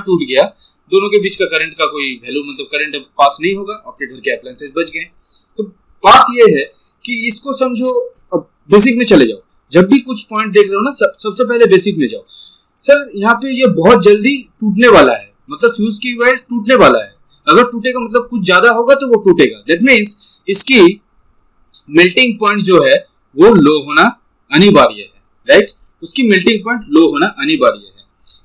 टूट गया, दोनों के बीच का करंट का कोई वैल्यू, मतलब करंट पास नहीं होगा, आपके घर के अप्लायंसेस बच गए। तो बात ये है कि इसको समझो, अब बेसिक में चले जाओ। जब भी कुछ पॉइंट देख रहे हो ना, सबसे पहले बेसिक में जाओ। सर यहाँ पे ये बहुत जल्दी टूटने वाला है, मतलब फ्यूज की वायर टूटने वाला है। अगर टूटेगा मतलब कुछ ज्यादा होगा तो वो टूटेगा। दैट मीन्स इसकी मेल्टिंग पॉइंट जो है वो लो होना अनिवार्य है, राइट। उसकी मेल्टिंग पॉइंट लो होना अनिवार्य है।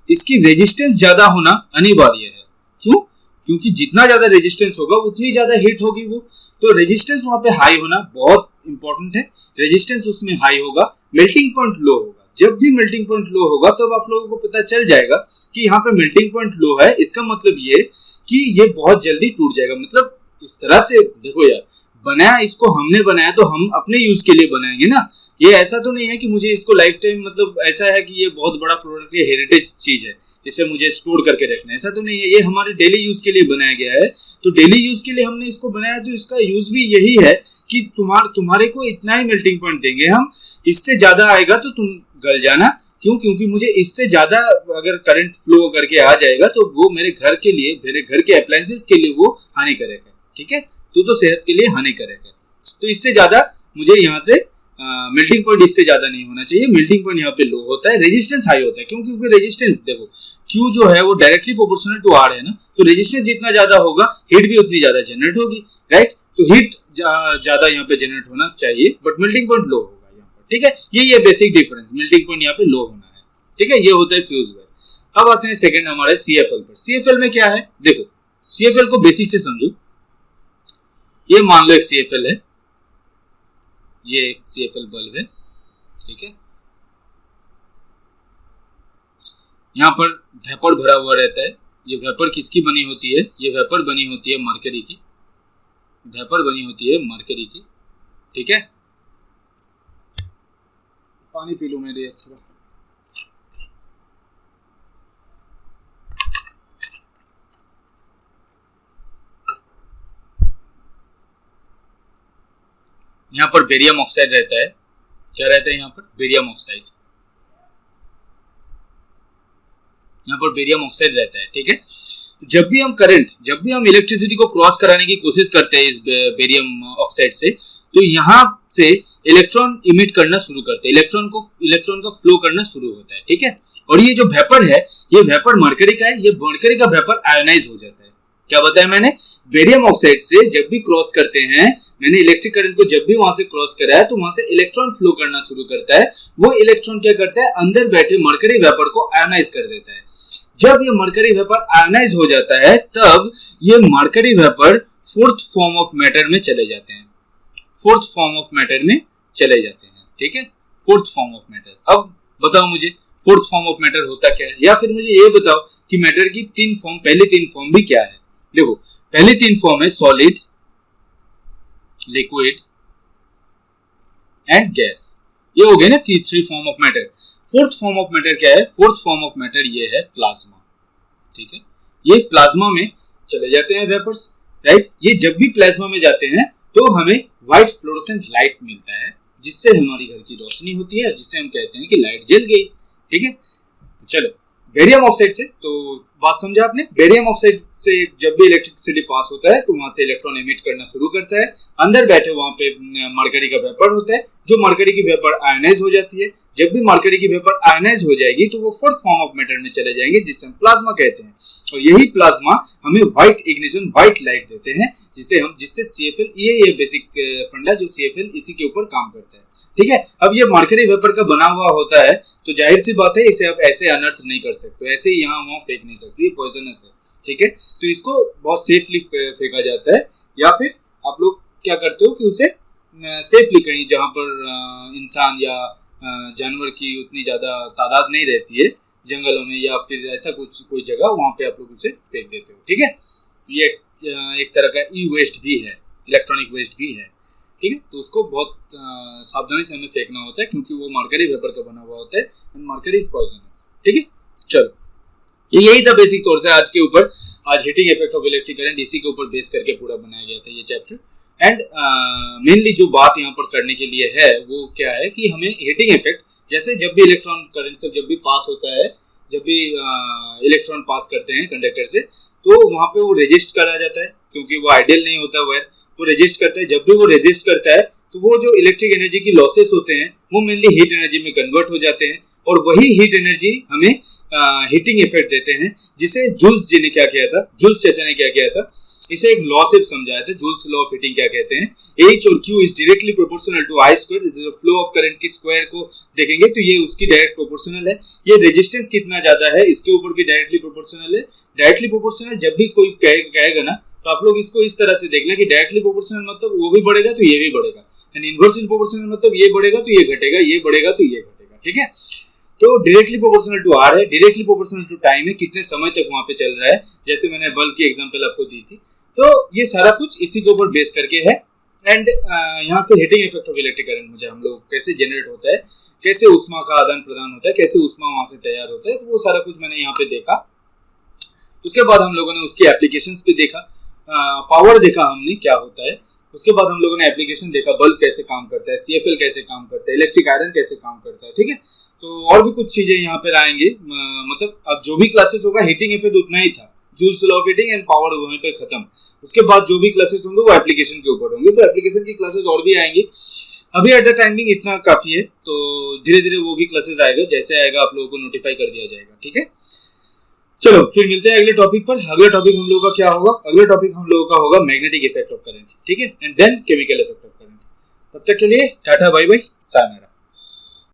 इसकी रेजिस्टेंस ज्यादा होना अनिवार्य है। क्यों, क्योंकि जितना ज्यादा रेजिस्टेंस होगा उतनी ज्यादा हीट होगी वो। तो रेजिस्टेंस वहां पे हाई होना बहुत इंपॉर्टेंट है। रेजिस्टेंस उसमें हाई होगा, मेल्टिंग पॉइंट लो होगा। जब भी मेल्टिंग पॉइंट लो होगा तब आप लोगों को पता चल जाएगा कि यहाँ पे मेल्टिंग पॉइंट लो है, इसका मतलब ये कि ये बहुत जल्दी टूट जाएगा। मतलब इस तरह से देखो यार, बनाया इसको हमने बनाया तो हम अपने यूज के लिए बनाएंगे ना। ये ऐसा तो नहीं है कि मुझे इसको लाइफ टाइम, मतलब ऐसा है कि ये बहुत बड़ा प्रोडक्ट है, हेरिटेज चीज है, इसे मुझे स्टोर करके रखना है, ऐसा तो नहीं है। ये हमारे डेली यूज के लिए बनाया गया है, तो डेली यूज के लिए हमने इसको बनाया, तो इसका यूज भी यही है कि तुम्हारे को इतना ही मेल्टिंग पॉइंट देंगे हम, इससे ज्यादा आएगा तो तुम गल जाना। क्यों? क्योंकि मुझे इससे ज्यादा अगर करंट फ्लो करके आ जाएगा तो वो मेरे घर के लिए, मेरे घर के अप्लायंसेस के लिए वो हानिकारक है, ठीक है, तो सेहत के लिए हानिकारक है। तो इससे ज्यादा मुझे यहाँ से मेल्टिंग पॉइंट इससे ज्यादा नहीं होना चाहिए। मेल्टिंग पॉइंट यहाँ पे लो होता है, रेजिस्टेंस हाई होता है। क्यों? क्योंकि रेजिस्टेंस देखो Q जो है वो डायरेक्टली प्रोपोर्शनल टू R है ना, तो रेजिस्टेंस जितना ज्यादा होगा हीट भी उतनी ज्यादा जनरेट होगी, राइट। तो हीट ज्यादा यहाँ पे जनरेट होना चाहिए, बट मेल्टिंग पॉइंट लो होगा यहाँ पर, ठीक है। यही है बेसिक डिफरेंस, मेल्टिंग पॉइंट यहाँ पे लो होना है, ठीक है। ये होता है फ्यूज वेल। अब आते हैं सेकंड हमारे CFL पर। CFL में क्या है, देखो CFL को बेसिक से समझो। ये मान लो एक CFL है, ये एक CFL बल्ब है, ठीक है। यहाँ पर वेपर भरा हुआ रहता है। ये वेपर किसकी बनी होती है? ये वेपर बनी होती है मरकरी की, वेपर बनी होती है मरकरी की, ठीक है। पानी पी लूं मेरे थोड़ा। यहाँ पर बेरियम ऑक्साइड रहता है। क्या रहता है यहाँ पर? Barium oxide. यहाँ पर बेरियम ऑक्साइड रहता है, ठीक है। जब भी हम इलेक्ट्रिसिटी को क्रॉस कराने की कोशिश करते हैं इस बेरियम ऑक्साइड से, तो यहाँ से इलेक्ट्रॉन इमिट करना शुरू करते हैं, इलेक्ट्रॉन का फ्लो करना शुरू होता है, ठीक है। और ये जो वेपर है, ये वेपर मरकरी का है। ये मरकरी का वेपर आयोनाइज हो जाता है। क्या बताया मैंने? बेरियम ऑक्साइड से जब भी क्रॉस करते हैं, मैंने इलेक्ट्रिक करंट को जब भी वहां से क्रॉस कराया, तो वहां से इलेक्ट्रॉन फ्लो करना शुरू करता है। वो इलेक्ट्रॉन क्या करता है? अंदर बैठे मरकरी वेपर को आयोनाइज कर देता है। जब ये मरकरी वेपर आयोनाइज हो जाता है, तब ये mercury vapour fourth form of matter में चले जाते हैं, फोर्थ फॉर्म ऑफ मैटर में चले जाते हैं, ठीक है। Fourth form of matter. अब बताओ मुझे फोर्थ फॉर्म ऑफ मैटर होता क्या है, या फिर मुझे ये बताओ कि मैटर की तीन फॉर्म, पहले तीन फॉर्म भी क्या है। देखो पहले तीन फॉर्म है सॉलिड, लिक्विड एंड गैस। ये हो गए ना three form of matter. Fourth form of matter क्या है? फोर्थ फॉर्म ऑफ मैटर ये है प्लाज्मा, ठीक है। ये प्लाज्मा में चले जाते हैं वेपर्स, राइट। ये जब भी प्लाज्मा में जाते हैं तो हमें व्हाइट फ्लोरोसेंट लाइट मिलता है, जिससे हमारी घर की रोशनी होती है, जिससे हम कहते हैं कि लाइट जल गई, ठीक है। चलो बेरियम ऑक्साइड से तो बात समझा आपने। बेरियम ऑक्साइड से जब भी इलेक्ट्रिसिटी पास होता है, तो वहां से इलेक्ट्रॉन एमिट करना शुरू करता है। अंदर बैठे वहां पे मरकरी का वेपर होता है, जो मरकरी की वेपर आयोनाइज हो जाती है। जब भी मरकरी की वेपर आयोनाइज हो जाएगी, तो वो फोर्थ फॉर्म ऑफ मैटर में चले जाएंगे, जिसे हम प्लाज्मा कहते हैं। और यही प्लाज्मा हमें व्हाइट इग्निशन, व्हाइट लाइट देते हैं, जिससे CFL, ये बेसिक फंडा जो CFL इसी के ऊपर काम करता है, ठीक है। अब ये मरकरी वेपर का बना हुआ होता है, तो जाहिर सी बात है इसे आप ऐसे अनर्थ नहीं कर सकते, ऐसे ही यहाँ वहाँ फेंक नहीं सकते, ये पॉइजनस है, ठीक है। तो इसको बहुत सेफली फेंका जाता है, या फिर आप लोग क्या करते हो कि उसे सेफली कहीं जहाँ पर इंसान या जानवर की उतनी ज्यादा तादाद नहीं रहती है, जंगलों में या फिर ऐसा कुछ कोई जगह, वहां पे आप लोग उसे फेंक देते हो, ठीक है। ये एक तरह का ई वेस्ट भी है, इलेक्ट्रॉनिक वेस्ट भी है, ठीक है। तो उसको बहुत सावधानी से हमें फेंकना होता है, क्योंकि वो मरकरी वेपर का बना हुआ होता है, मरकरी इज पॉइजनस, ठीक है। चलो यही था बेसिक तौर से आज के ऊपर, आज heating effect of electric current, इसी के ऊपर बेस करके पूरा बनाया गया था ये चैप्टर। एंड मेनली जो बात यहाँ पर करने के लिए है वो क्या है कि हमें हीटिंग इफेक्ट, जैसे जब भी इलेक्ट्रॉन करंट से जब भी पास होता है, जब भी इलेक्ट्रॉन पास करते हैं कंडक्टर से, तो वहां पे वो रेजिस्ट करा जाता है, क्योंकि वो आइडियल नहीं होता वायर, वो रेजिस्ट करता है। जब भी वो रेजिस्ट करता है, तो वो जो इलेक्ट्रिक एनर्जी की लॉसेस होते हैं, वो मेनली हीट एनर्जी में कन्वर्ट हो जाते हैं, और वही हीट एनर्जी हमें हीटिंग इफेक्ट देते हैं, जिसे जूल्स जी ने क्या किया था, जूल्स चाचा ने क्या किया था, इसे एक लॉ से समझाया था। जूल्स लॉ ऑफ हीटिंग क्या कहते हैं? H और Q is directly proportional to I square. Flow of current की स्क्वायर को देखेंगे तो ये उसकी डायरेक्ट प्रोपोर्शनल है। ये रेजिस्टेंस कितना ज्यादा है, इसके ऊपर भी डायरेक्टली प्रोपोर्शनल है। डायरेक्टली प्रोपोर्शनल जब भी कोई कहेगा ना, तो आप लोग इसको इस तरह से देखना कि डायरेक्टली प्रोपोर्शनल मतलब वो भी बढ़ेगा तो ये भी बढ़ेगा, एंड इनवर्सली प्रोपोर्शनल मतलब ये बढ़ेगा तो ये घटेगा, ये बढ़ेगा तो ये घटेगा, ठीक है। तो डायरेक्टली प्रोपोर्शनल टू R है, डायरेक्टली प्रोपोर्शनल टू टाइम है, कितने समय तक वहां पे चल रहा है, जैसे मैंने बल्ब की एग्जांपल आपको दी थी। तो ये सारा कुछ इसी के ऊपर बेस करके है। एंड यहाँ से heating effect of electric current मुझे हम लोग कैसे जनरेट होता है, कैसे ऊष्मा का आदान प्रदान होता है, कैसे ऊष्मा वहां से तैयार होता है, तो वो सारा कुछ मैंने यहाँ पे देखा। उसके बाद हम लोगों ने उसकी एप्लीकेशंस पे देखा, पावर देखा हमने क्या होता है। उसके बाद हम लोगों ने एप्लीकेशन देखा, बल्ब कैसे काम करता है, सीएफएल कैसे काम करता है, इलेक्ट्रिक आयरन कैसे काम करता है, ठीक है। तो और भी कुछ चीजें यहाँ पे आएंगे, मतलब अब जो भी क्लासेस होगा हीटिंग इफेक्ट उतना ही था, joules law of heating and power वहीं पे खत्म। उसके बाद जो भी क्लासेस होंगे वो एप्लीकेशन के ऊपर होंगे, तो एप्लीकेशन की क्लासेस और भी आएंगी। अभी एट द टाइमिंग इतना काफी है, तो धीरे धीरे वो भी क्लासेस आएगा, जैसे आएगा आप लोगों को नोटिफाई कर दिया जाएगा, ठीक है। चलो फिर मिलते हैं अगले टॉपिक पर। अगला टॉपिक हम लोगों का क्या होगा, अगला टॉपिक हम लोगों का होगा मैग्नेटिक इफेक्ट ऑफ करंट, ठीक है, and then chemical effect of current. तब तक के लिए टाटा बाय बाय, सायनारा।